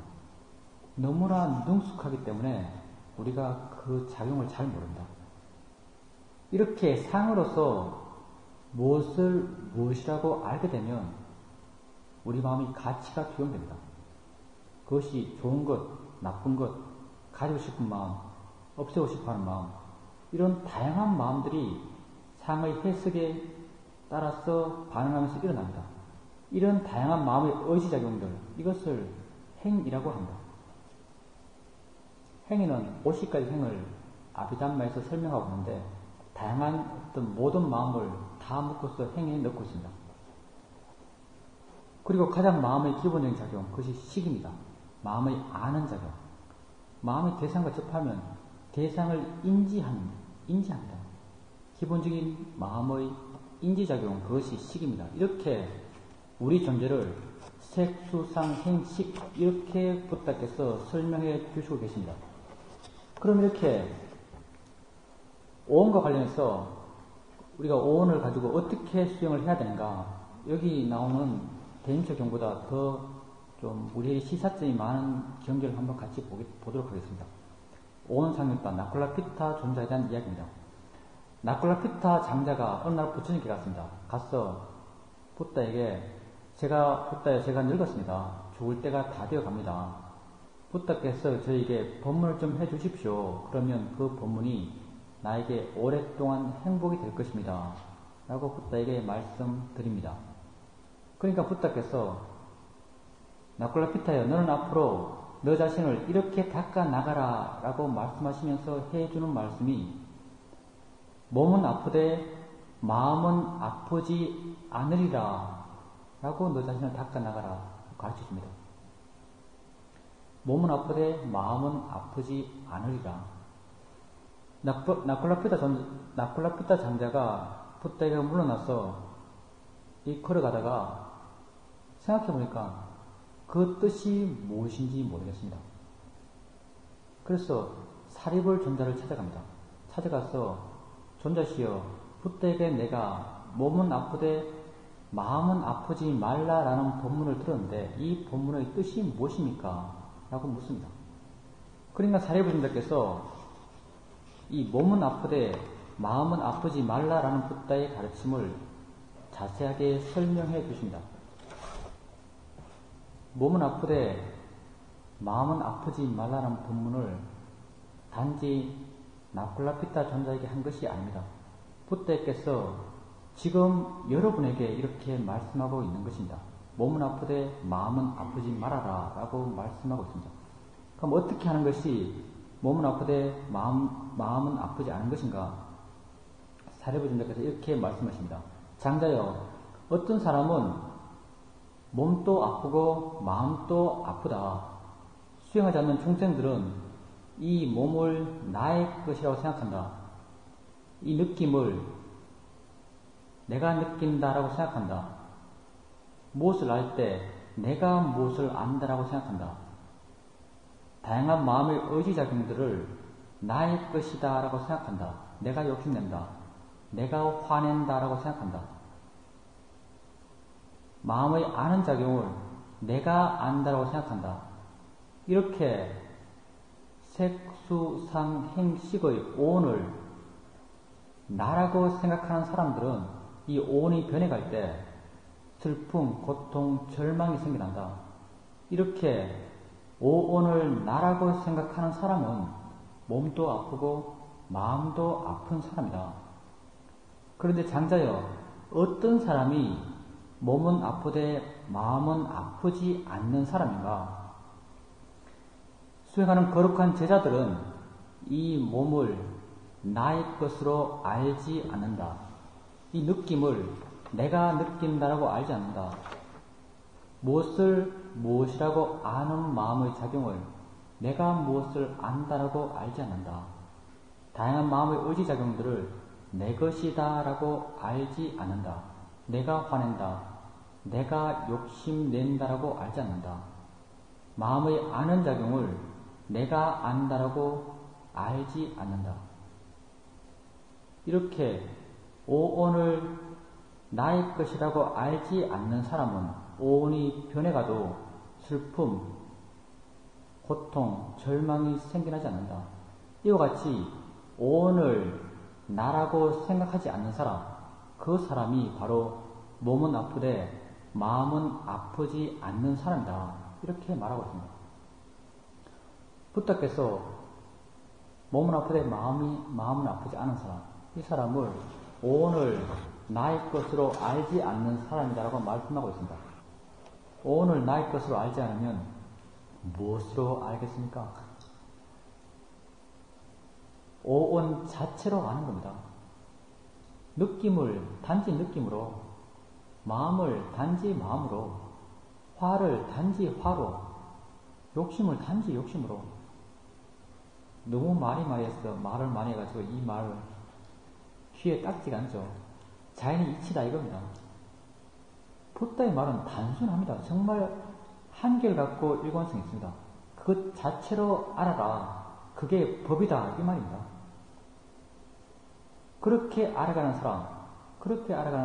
너무나 능숙하기 때문에 우리가 그 작용을 잘 모릅니다. 이렇게 상으로서 무엇이라고 알게 되면 우리 마음이 가치가 투영됩니다. 그것이 좋은 것, 나쁜 것, 가지고 싶은 마음, 없애고 싶어 하는 마음, 이런 다양한 마음들이 상의 해석에 따라서 반응하면서 일어납니다. 이런 다양한 마음의 의지작용들, 이것을 행이라고 합니다. 행위는 50가지 행을 아비담마에서 설명하고 있는데 다양한 어떤 모든 마음을 다 묶어서 행위에 넣고 있습니다. 그리고 가장 마음의 기본적인 작용, 그것이 식입니다. 마음의 아는 작용. 마음의 대상과 접하면 대상을 인지합니다. 기본적인 마음의 인지작용, 그것이 식입니다. 이렇게 우리 존재를 색, 수, 상, 행, 식, 이렇게 부다께서 설명해 주시고 계십니다. 그럼 이렇게 오온과 관련해서 우리가 오온을 가지고 어떻게 수행을 해야 되는가, 여기 나오는 대인처 경보다 더 좀 우리의 시사점이 많은 경계를 한번 같이 보도록 하겠습니다. 오온 상육파 나콜라피타 존자에 대한 이야기입니다. 나콜라피타 장자가 어느 날 부처님께 갔습니다. 가서 부다에게 제가 늙었습니다. 죽을 때가 다 되어 갑니다. 부다께서 저에게 법문을 좀 해주십시오. 그러면 그 법문이 나에게 오랫동안 행복이 될 것입니다. 라고 붓다에게 말씀드립니다. 그러니까 붓다께서 나콜라피타여, 너는 앞으로 너 자신을 이렇게 닦아 나가라 라고 말씀하시면서 해주는 말씀이 몸은 아프되 마음은 아프지 않으리라 라고 너 자신을 닦아 나가라 가르쳐줍니다. 몸은 아프되 마음은 아프지 않으리라. 나콜라피타 장자가 붓다에게 물러나서 걸어가다가 생각해보니까 그 뜻이 무엇인지 모르겠습니다. 그래서 사리불 존자를 찾아갑니다. 찾아가서 존자시여, 붓다에게 내가 몸은 아프되 마음은 아프지 말라라는 본문을 들었는데 이 본문의 뜻이 무엇입니까? 라고 묻습니다. 그러니까 사리불 존자께서 이 몸은 아프되 마음은 아프지 말라라는 붓다의 가르침을 자세하게 설명해 주십니다. 몸은 아프되 마음은 아프지 말라는 본문을 단지 나콜라피타 존자에게 한 것이 아닙니다. 붓다께서 지금 여러분에게 이렇게 말씀하고 있는 것입니다. 몸은 아프되 마음은 아프지 말아라 라고 말씀하고 있습니다. 그럼 어떻게 하는 것이 몸은 아프되 마음은 아프지 않은 것인가? 사리불 존자께서 이렇게 말씀하십니다. 장자여, 어떤 사람은 몸도 아프고 마음도 아프다. 수행하지 않는 중생들은 이 몸을 나의 것이라고 생각한다. 이 느낌을 내가 느낀다라고 생각한다. 무엇을 알 때 내가 무엇을 안다라고 생각한다. 다양한 마음의 의지작용들을 나의 것이다 라고 생각한다. 내가 욕심낸다. 내가 화낸다 라고 생각한다. 마음의 아는 작용을 내가 안다라고 생각한다. 이렇게 색수상행식의 오온을 나라고 생각하는 사람들은 이 오온이 변해갈 때 슬픔, 고통, 절망이 생겨난다. 이렇게 오온을 나라고 생각하는 사람은 몸도 아프고 마음도 아픈 사람이다. 그런데 장자여, 어떤 사람이 몸은 아프되 마음은 아프지 않는 사람인가? 수행하는 거룩한 제자들은 이 몸을 나의 것으로 알지 않는다. 이 느낌을 내가 느낀다라고 알지 않는다. 무엇을 무엇이라고 아는 마음의 작용을 내가 무엇을 안다라고 알지 않는다. 다양한 마음의 의지작용들을 내 것이다 라고 알지 않는다. 내가 화낸다. 내가 욕심낸다라고 알지 않는다. 마음의 아는 작용을 내가 안다라고 알지 않는다. 이렇게 오온을 나의 것이라고 알지 않는 사람은 오온이 변해가도 슬픔, 고통, 절망이 생겨나지 않는다. 이와 같이 오온을 나라고 생각하지 않는 사람, 그 사람이 바로 몸은 아프되 마음은 아프지 않는 사람이다. 이렇게 말하고 있습니다. 붓다께서 몸은 아프되 마음은 아프지 않은 사람, 이 사람을 오온을 나의 것으로 알지 않는 사람이다라고 말씀하고 있습니다. 오온을 나의 것으로 알지 않으면 무엇으로 알겠습니까? 오온 자체로 아는 겁니다. 느낌을 단지 느낌으로, 마음을 단지 마음으로, 화를 단지 화로, 욕심을 단지 욕심으로. 너무 말을 많이 해가지고 이 말을 귀에 딱지가 않죠. 자연의 이치다 이겁니다. 붓다의 말은 단순합니다. 정말 한결같고 일관성이 있습니다. 그것 자체로 알아라. 그게 법이다 이 말입니다. 그렇게 알아가는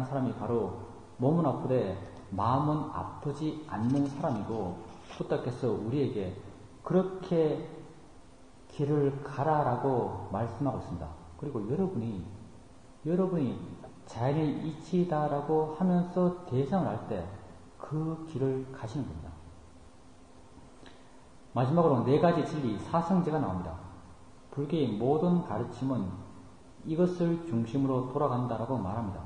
사람이 바로 몸은 아프되 마음은 아프지 않는 사람이고, 붓다께서 우리에게 그렇게 길을 가라라고 말씀하고 있습니다. 그리고 여러분이 자연의 이치다라고 하면서 대상을 할 때 그 길을 가시는 겁니다. 마지막으로 4가지 진리, 사성제가 나옵니다. 불교의 모든 가르침은 이것을 중심으로 돌아간다라고 말합니다.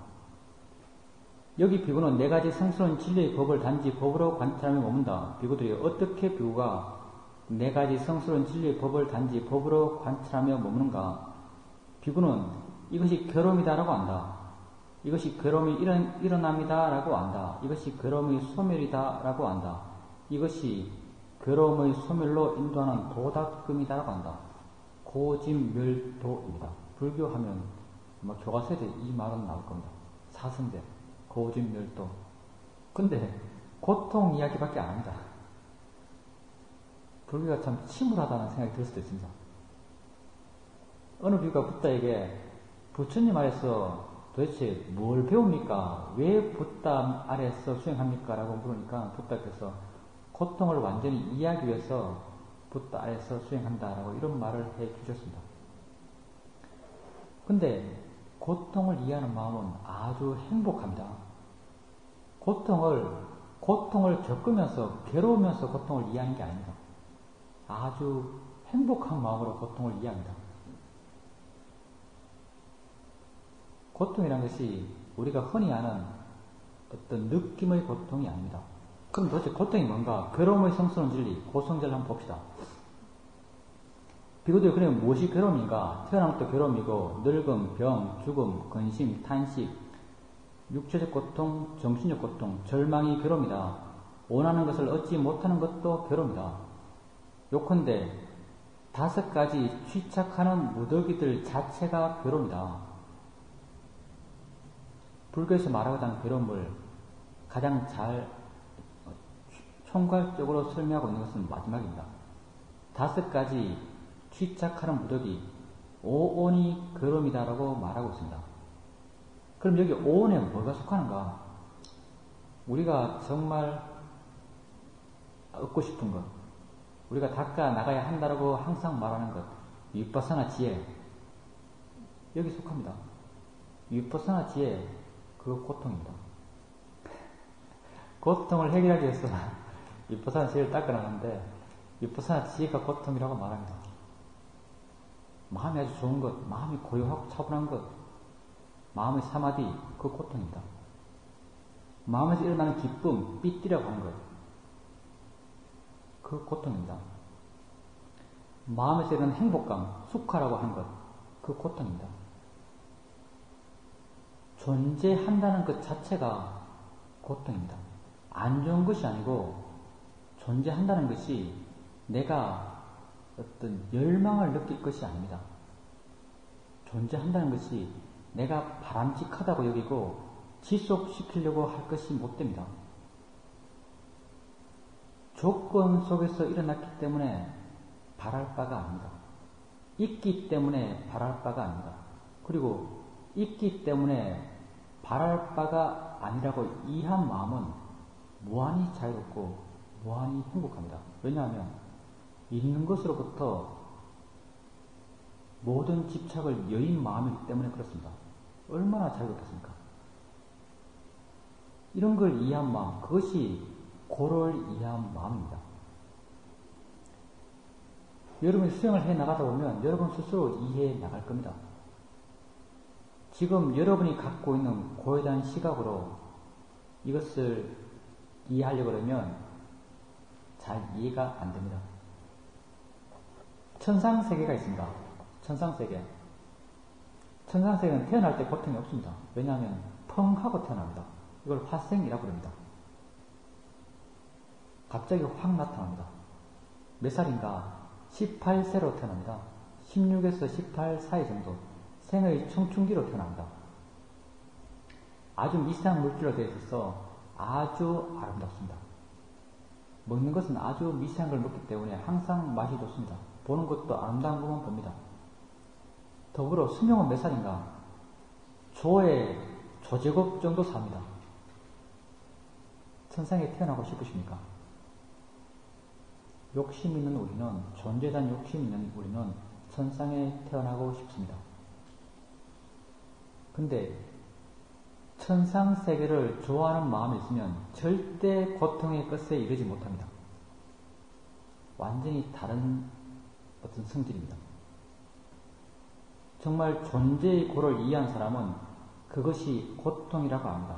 여기 비구는 네 가지 성스러운 진리의 법을 단지 법으로 관찰하며 머문다. 비구들이 어떻게 비구가 네 가지 성스러운 진리의 법을 단지 법으로 관찰하며 머무는가? 비구는 이것이 괴로움이다라고 안다. 이것이 괴로움이 일어납니다라고 안다. 이것이 괴로움의 소멸이다라고 안다. 이것이 괴로움의 소멸로 인도하는 도닦음이다라고 한다. 고진멸도입니다. 불교하면 아마 교과서에 이 말은 나올 겁니다. 사성대, 고진멸도. 근데 고통 이야기밖에 안 합니다. 불교가 참 침울하다는 생각이 들 수도 있습니다. 어느 비구가 붓다에게 부처님 아래서 도대체 뭘 배웁니까? 왜 붓다 아래서 수행합니까? 라고 물으니까 붓다께서 고통을 완전히 이해하기 위해서 붓다 아래서 수행한다라고 이런 말을 해 주셨습니다. 근데 고통을 이해하는 마음은 아주 행복합니다. 고통을 겪으면서 괴로우면서 고통을 이해하는 게 아닙니다. 아주 행복한 마음으로 고통을 이해합니다. 고통이란 것이 우리가 흔히 아는 어떤 느낌의 고통이 아닙니다. 그럼 도대체 고통이 뭔가? 괴로움의 성스러운 진리, 고성질을 한번 봅시다. 비구들이 그러면 무엇이 괴로움인가? 태어난 것도 괴로움이고 늙음, 병, 죽음, 근심, 탄식, 육체적 고통, 정신적 고통, 절망이 괴로움이다. 원하는 것을 얻지 못하는 것도 괴로움이다. 요컨대 5가지 취착하는 무더기들 자체가 괴로움이다. 불교에서 말하고자 하는 괴로움을 가장 잘 총괄적으로 설명하고 있는 것은 마지막입니다. 5가지 취착하는 무더기, 오온이 괴로움이다라고 말하고 있습니다. 그럼 여기 오온에 뭐가 속하는가? 우리가 정말 얻고 싶은 것, 우리가 닦아 나가야 한다라고 항상 말하는 것, 위파사나 지혜, 여기 속합니다. 위파사나 지혜, 그거 고통입니다. 고통을 해결하기 위해서 위파사나 지혜를 닦아 나가는데 위파사나 지혜가 고통이라고 말합니다. 마음이 아주 좋은 것, 마음이 고요하고 차분한 것, 마음의 사마디, 그 고통입니다. 마음에서 일어나는 기쁨, 삐띠라고 하는 것, 그 고통입니다. 마음에서 일어나는 행복감, 수카라고 하는 것, 그 고통입니다. 존재한다는 것 자체가 고통입니다. 안 좋은 것이 아니고 존재한다는 것이 내가 어떤 열망을 느낄 것이 아닙니다. 존재한다는 것이 내가 바람직하다고 여기고 지속시키려고 할 것이 못 됩니다. 조건 속에서 일어났기 때문에 바랄 바가 아닙니다. 있기 때문에 바랄 바가 아닙니다. 그리고 있기 때문에 바랄 바가 아니라고 이해한 마음은 무한히 자유롭고 무한히 행복합니다. 왜냐하면 있는 것으로부터 모든 집착을 여인 마음이기 때문에 그렇습니다. 얼마나 자유롭겠습니까? 이런 걸 이해한 마음, 그것이 고를 이해한 마음입니다. 여러분이 수행을 해 나가다 보면 여러분 스스로 이해해 나갈 겁니다. 지금 여러분이 갖고 있는 고에 대한 시각으로 이것을 이해하려고 그러면 잘 이해가 안 됩니다. 천상세계가 있습니다. 천상세계. 천상세계는 태어날 때 고통이 없습니다. 왜냐하면 펑 하고 태어납니다. 이걸 화생이라고 부릅니다. 갑자기 확 나타납니다. 몇 살인가? 18세로 태어납니다. 16에서 18 사이 정도. 생의 청춘기로 태어납니다. 아주 미세한 물질로 되어 있어서 아주 아름답습니다. 먹는 것은 아주 미세한 걸 먹기 때문에 항상 맛이 좋습니다. 보는 것도 아름다운 것만 봅니다. 더불어 수명은 몇 살인가? 조제곱 정도 삽니다. 천상에 태어나고 싶으십니까? 욕심 있는 우리는, 존재에 대한 욕심 있는 우리는 천상에 태어나고 싶습니다. 근데 천상세계를 좋아하는 마음이 있으면 절대 고통의 끝에 이르지 못합니다. 완전히 다른 어떤 성질입니다. 정말 존재의 고를 이해한 사람은 그것이 고통이라고 합니다.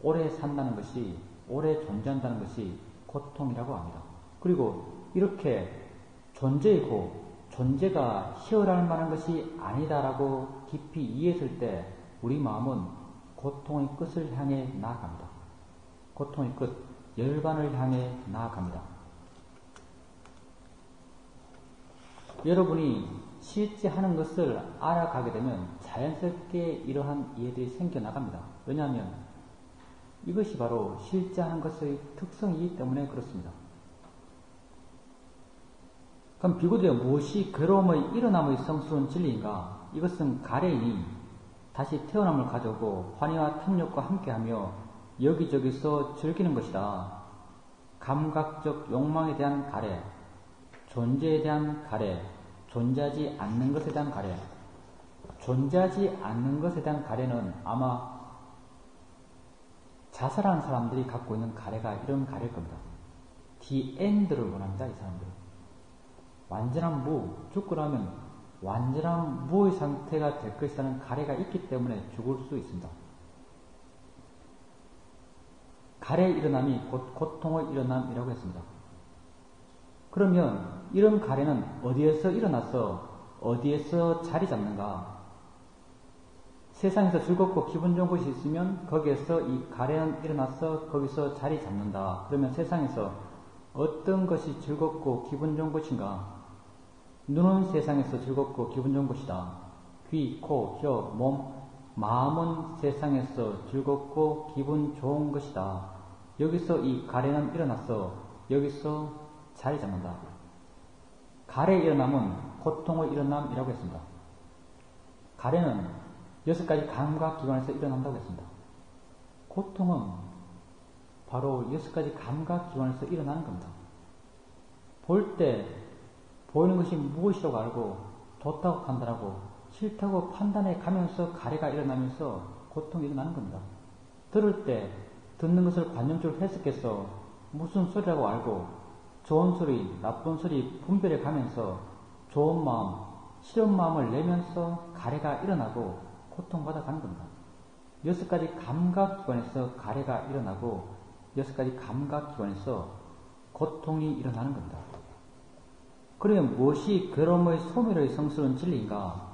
오래 산다는 것이, 오래 존재한다는 것이 고통이라고 합니다. 그리고 이렇게 존재의 고, 존재가 희열할 만한 것이 아니다라고 깊이 이해했을 때 우리 마음은 고통의 끝을 향해 나아갑니다. 고통의 끝, 열반을 향해 나아갑니다. 여러분이 실제 하는 것을 알아가게 되면 자연스럽게 이러한 이해들이 생겨나갑니다. 왜냐하면 이것이 바로 실제 하는 것의 특성이기 때문에 그렇습니다. 그럼 비구되어 무엇이 괴로움의 일어남의 성스러운 진리인가? 이것은 가래이니 다시 태어남을 가져오고 환희와 탐욕과 함께하며 여기저기서 즐기는 것이다. 감각적 욕망에 대한 가래, 존재에 대한 가래, 존재하지 않는 것에 대한 가래. 존재하지 않는 것에 대한 가래는 아마 자살한 사람들이 갖고 있는 가래가 이런 가래일 겁니다. The end를 원합니다, 이 사람들은. 완전한 무, 죽고 나면 완전한 무의 상태가 될 것이라는 가래가 있기 때문에 죽을 수 있습니다. 가래의 일어남이 곧 고통의 일어남이라고 했습니다. 그러면 이런 가래는 어디에서 일어나서 어디에서 자리 잡는가? 세상에서 즐겁고 기분 좋은 곳이 있으면 거기에서 이 가래는 일어나서 거기서 자리 잡는다. 그러면 세상에서 어떤 것이 즐겁고 기분 좋은 것인가? 눈은 세상에서 즐겁고 기분 좋은 것이다. 귀, 코, 혀, 몸, 마음은 세상에서 즐겁고 기분 좋은 것이다. 여기서 이 가래는 일어나서 여기서 자리 잡는다. 가래의 일어남은 고통의 일어남이라고 했습니다. 가래는 6가지 감각기관에서 일어난다고 했습니다. 고통은 바로 6가지 감각기관에서 일어나는 겁니다. 볼 때 보이는 것이 무엇이라고 알고 좋다고 판단하고 싫다고 판단해 가면서 가래가 일어나면서 고통이 일어나는 겁니다. 들을 때 듣는 것을 관념적으로 해석해서 무슨 소리라고 알고 좋은 소리, 나쁜 소리 분별해 가면서 좋은 마음, 싫은 마음을 내면서 가래가 일어나고 고통받아 가는 겁니다. 6가지 감각기관에서 가래가 일어나고 6가지 감각기관에서 고통이 일어나는 겁니다. 그러면 무엇이 괴로움의 소멸의 성스러운 진리인가?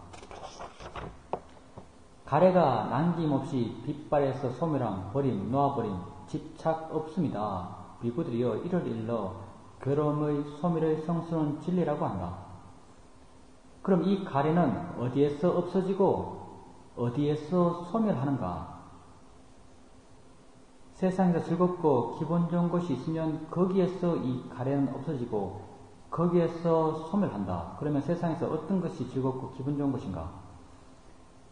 가래가 남김없이 빛발에서 소멸함, 버림, 놓아버림, 집착 없습니다. 비구들이여 이를 일러 괴로움의 소멸의 성스러운 진리라고 한다. 그럼 이 가래는 어디에서 없어지고 어디에서 소멸하는가? 세상에서 즐겁고 기분 좋은 것이 있으면 거기에서 이 가래는 없어지고 거기에서 소멸한다. 그러면 세상에서 어떤 것이 즐겁고 기분 좋은 것인가?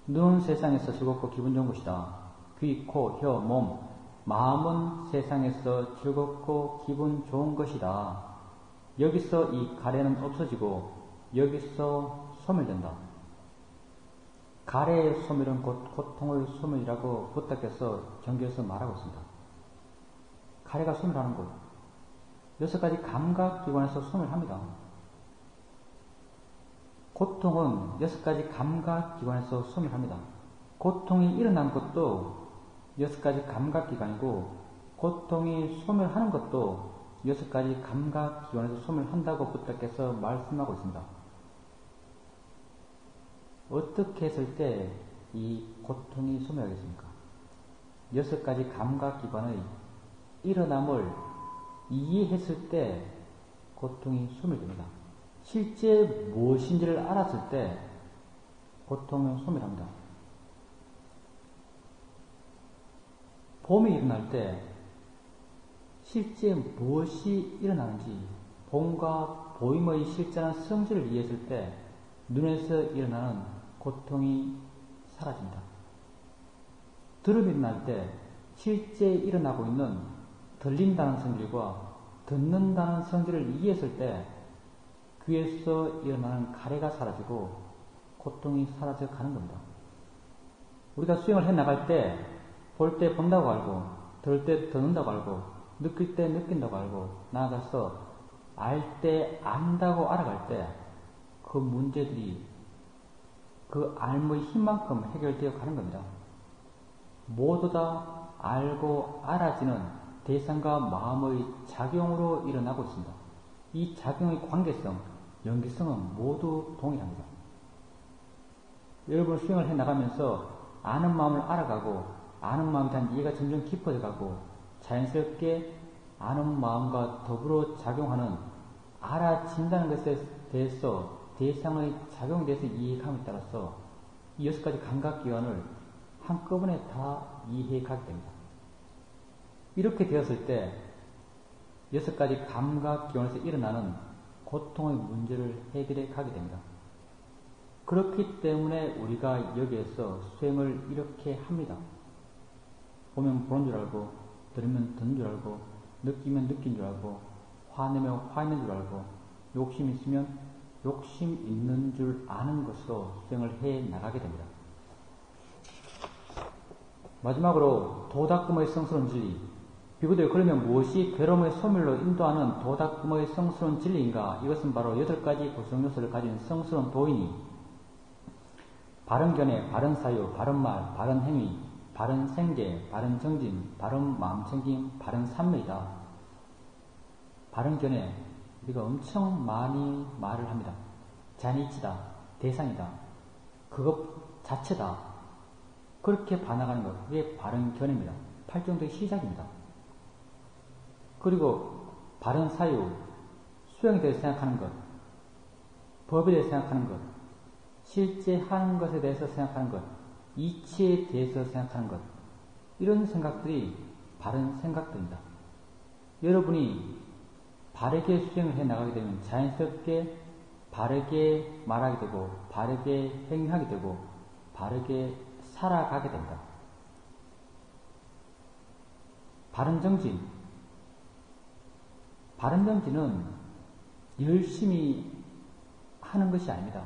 눈은 세상에서 즐겁고 기분 좋은 것이다. 귀, 코, 혀, 몸, 마음은 세상에서 즐겁고 기분 좋은 것이다. 여기서 이 가래는 없어지고 여기서 소멸된다. 가래의 소멸은 곧 고통의 소멸이라고 부탁해서 경계에서 말하고 있습니다. 가래가 소멸하는 곳. 6가지 감각기관에서 소멸합니다. 고통은 6가지 감각기관에서 소멸합니다. 고통이 일어난 것도 6가지 감각기관이고 고통이 소멸하는 것도 6가지 감각기관에서 소멸한다고 부탁해서 말씀하고 있습니다. 어떻게 했을 때 이 고통이 소멸하겠습니까? 6가지 감각기관의 일어남을 이해했을 때 고통이 소멸됩니다. 실제 무엇인지를 알았을 때 고통은 소멸합니다. 봄이 일어날 때 실제 무엇이 일어나는지 봄과 보임의 실제한 성질을 이해했을 때 눈에서 일어나는 고통이 사라집니다. 들음이 일어날 때 실제 일어나고 있는 들린다는 성질과 듣는다는 성질을 이해했을 때 귀에서 일어나는 가래가 사라지고 고통이 사라져 가는 겁니다. 우리가 수행을 해 나갈 때 볼 때 본다고 알고 들을 때 듣는다고 알고 느낄 때 느낀다고 알고 나아가서 알 때 안다고 알아갈 때 그 문제들이 그 알의 힘만큼 해결되어 가는 겁니다. 모두 다 알고 알아지는 대상과 마음의 작용으로 일어나고 있습니다. 이 작용의 관계성, 연기성은 모두 동일합니다. 여러분 수행을 해나가면서 아는 마음을 알아가고 아는 마음에 대한 이해가 점점 깊어져가고 자연스럽게 아는 마음과 더불어 작용하는 알아진다는 것에 대해서 대상의 작용에 대해서 이해감에 따라서 이 6가지 감각기관을 한꺼번에 다 이해해 가게 됩니다. 이렇게 되었을 때 6가지 감각기관에서 일어나는 고통의 문제를 해결해 가게 됩니다. 그렇기 때문에 우리가 여기에서 수행을 이렇게 합니다. 보면 보는 줄 알고, 들으면 듣는 줄 알고, 느끼면 느낀 줄 알고, 화내면 화 있는 줄 알고, 욕심 있으면 욕심 있는 줄 아는 것으로 수행을 해 나가게 됩니다. 마지막으로 도닦음의 성스러운 진리. 비구들 그러면 무엇이 괴로움의 소멸로 인도하는 도닦음의 성스러운 진리인가? 이것은 바로 8가지 구성 요소를 가진 성스러운 도인이 바른 견해, 바른 사유, 바른 말, 바른 행위, 바른 생계, 바른 정진, 바른 마음챙김, 바른 삼매이다. 바른 견해, 우리가 엄청 많이 말을 합니다. 잔이치다, 대상이다, 그것 자체다. 그렇게 반항하는 것, 그게 바른 견해입니다. 팔정도의 시작입니다. 그리고 바른 사유, 수행에 대해서 생각하는 것, 법에 대해서 생각하는 것, 실제 하는 것에 대해서 생각하는 것, 이치에 대해서 생각하는 것, 이런 생각들이 바른 생각들입니다. 여러분이 바르게 수행을 해 나가게 되면 자연스럽게 바르게 말하게 되고 바르게 행위하게 되고 바르게 살아가게 됩니다. 바른 정진. 바른 정진은 열심히 하는 것이 아닙니다.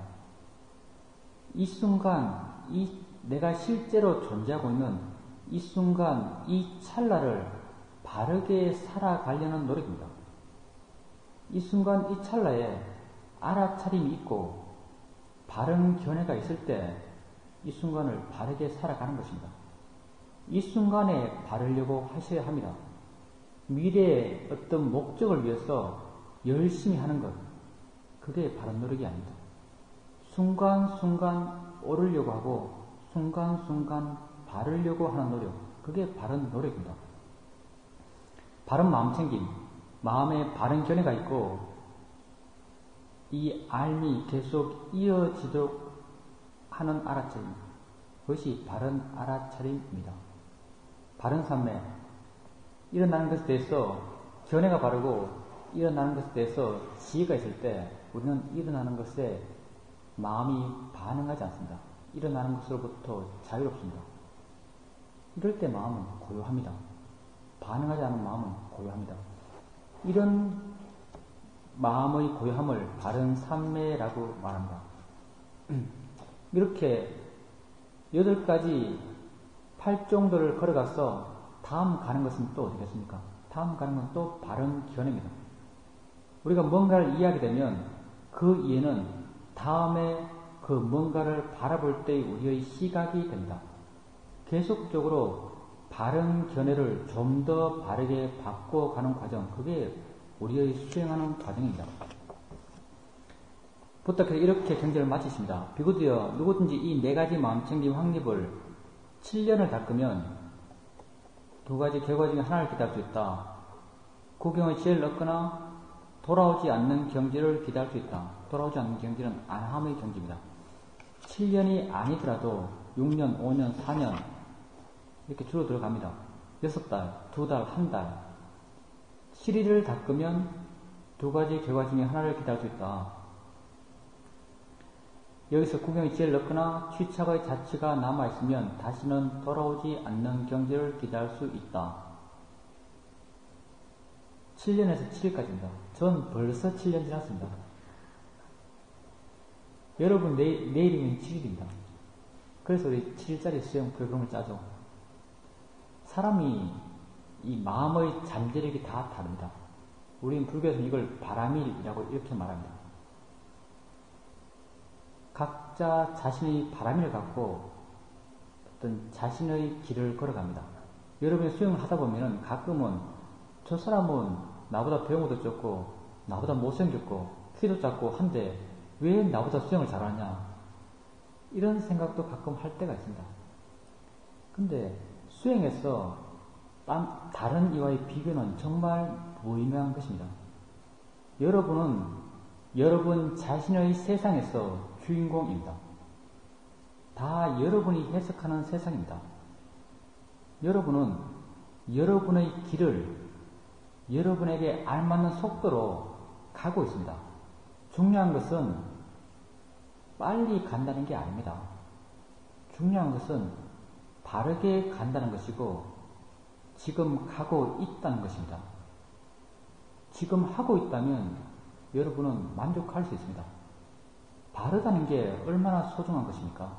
이 순간, 내가 실제로 존재하고 있는 이 순간, 이 찰나를 바르게 살아가려는 노력입니다. 이 순간, 이 찰나에 알아차림이 있고 바른 견해가 있을 때 이 순간을 바르게 살아가는 것입니다. 이 순간에 바르려고 하셔야 합니다. 미래의 어떤 목적을 위해서 열심히 하는 것, 그게 바른 노력이 아닙니다. 순간순간 오르려고 하고 순간순간 바르려고 하는 노력, 그게 바른 노력입니다. 바른 마음챙김, 마음에 바른 견해가 있고 이 알미 계속 이어지도록 하는 알아차림, 그것이 바른 알아차림입니다. 바른 삼매, 일어나는 것에 대해서 견해가 바르고 일어나는 것에 대해서 지혜가 있을 때 우리는 일어나는 것에 마음이 반응하지 않습니다. 일어나는 것으로부터 자유롭습니다. 이럴 때 마음은 고요합니다. 반응하지 않은 마음은 고요합니다. 이런 마음의 고요함을 바른 삼매라고 말합니다. 이렇게 8가지 8정도를 걸어가서 다음 가는 것은 또 어디겠습니까? 다음 가는 건 또 바른 견해입니다. 우리가 뭔가를 이해하게 되면 그 이해는 다음에 그 뭔가를 바라볼 때의 우리의 시각이 됩니다. 계속적으로 바른 견해를 좀 더 바르게 바꿔가는 과정, 그게 우리의 수행하는 과정입니다. 부탁해서 이렇게 경전을 마치십니다. 비구드여 누구든지 이 4가지 마음챙김 확립을 7년을 닦으면 2가지 결과 중에 하나를 기다릴 수 있다. 구경의 지혜를 얻거나 돌아오지 않는 경지를 기다릴 수 있다. 돌아오지 않는 경지는 안함의 경지입니다. 7년이 아니더라도 6년, 5년, 4년 이렇게 줄어 들어갑니다. 6달, 2달, 1달 7일을 닦으면 2가지 결과 중에 하나를 기다릴 수 있다. 여기서 구경의 지혜를 얻거나 취착의 자취가 남아있으면 다시는 돌아오지 않는 경지를 기다릴 수 있다. 7년에서 7일까지입니다. 전 벌써 7년 지났습니다. 여러분 내일이면 7일입니다. 그래서 우리 7일짜리 수행 프로그램을 짜죠. 사람이 이 마음의 잠재력이 다 다릅니다. 우리는 불교에서는 이걸 바라밀이라고 이렇게 말합니다. 각자 자신의 바람을 갖고 어떤 자신의 길을 걸어갑니다. 여러분이 수영을 하다 보면은 가끔은 저 사람은 나보다 배운 것도 적고 나보다 못생겼고 키도 작고 한데 왜 나보다 수영을 잘하냐 이런 생각도 가끔 할 때가 있습니다. 근데 수영에서 다른 이와의 비교는 정말 무의미한 것입니다. 여러분은 여러분 자신의 세상에서 주인공입니다. 다 여러분이 해석하는 세상입니다. 여러분은 여러분의 길을 여러분에게 알맞는 속도로 가고 있습니다. 중요한 것은 빨리 간다는 게 아닙니다. 중요한 것은 바르게 간다는 것이고 지금 가고 있다는 것입니다. 지금 하고 있다면 여러분은 만족할 수 있습니다. 바르다는 게 얼마나 소중한 것입니까?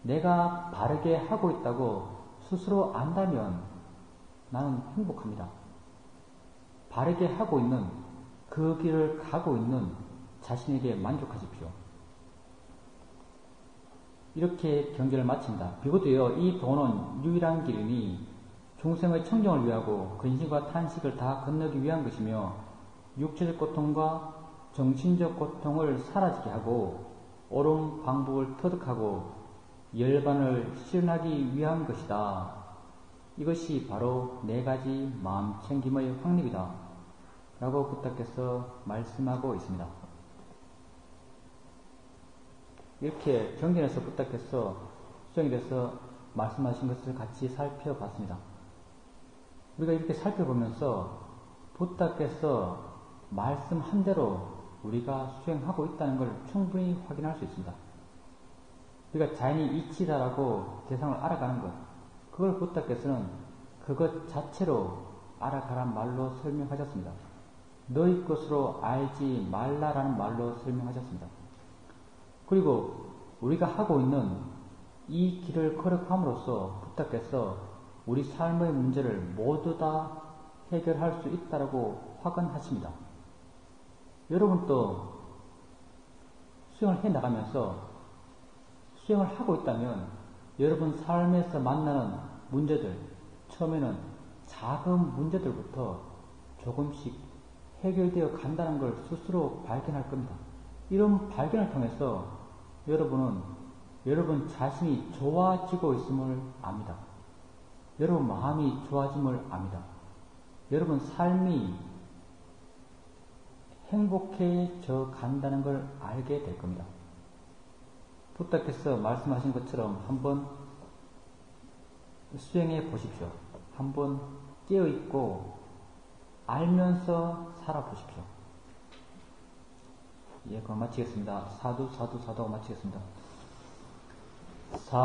내가 바르게 하고 있다고 스스로 안다면 나는 행복합니다. 바르게 하고 있는 그 길을 가고 있는 자신에게 만족하십시오. 이렇게 경계를 마친다. 비고도요, 이 도는 유일한 길이니 중생의 청정을 위하고 근심과 탄식을 다 건너기 위한 것이며 육체적 고통과 정신적 고통을 사라지게 하고 옳은 방법을 터득하고 열반을 실현하기 위한 것이다. 이것이 바로 네 가지 마음 챙김의 확립이다. 라고 부탁해서 말씀하고 있습니다. 이렇게 경전에서 부탁해서 수정이 돼서 말씀하신 것을 같이 살펴봤습니다. 우리가 이렇게 살펴보면서 부탁께서 말씀한 대로 우리가 수행하고 있다는 걸 충분히 확인할 수 있습니다. 우리가 자연이 이치다라고 대상을 알아가는 것, 그걸 부탁께서는 그것 자체로 알아가란 말로 설명하셨습니다. 너희 것으로 알지 말라라는 말로 설명하셨습니다. 그리고 우리가 하고 있는 이 길을 걸어감으로써 부탁께서 우리 삶의 문제를 모두 다 해결할 수 있다라고 확언하십니다. 여러분도 수행을 해나가면서 수행을 하고 있다면 여러분 삶에서 만나는 문제들, 처음에는 작은 문제들부터 조금씩 해결되어 간다는 걸 스스로 발견할 겁니다. 이런 발견을 통해서 여러분은 여러분 자신이 좋아지고 있음을 압니다. 여러분 마음이 좋아짐을 압니다. 여러분 삶이 행복해져 간다는 걸 알게 될 겁니다. 부탁해서 말씀하신 것처럼 한번 수행해 보십시오. 한번 깨어있고 알면서 살아보십시오. 예, 그럼 마치겠습니다. 사두 하고 마치겠습니다. 사두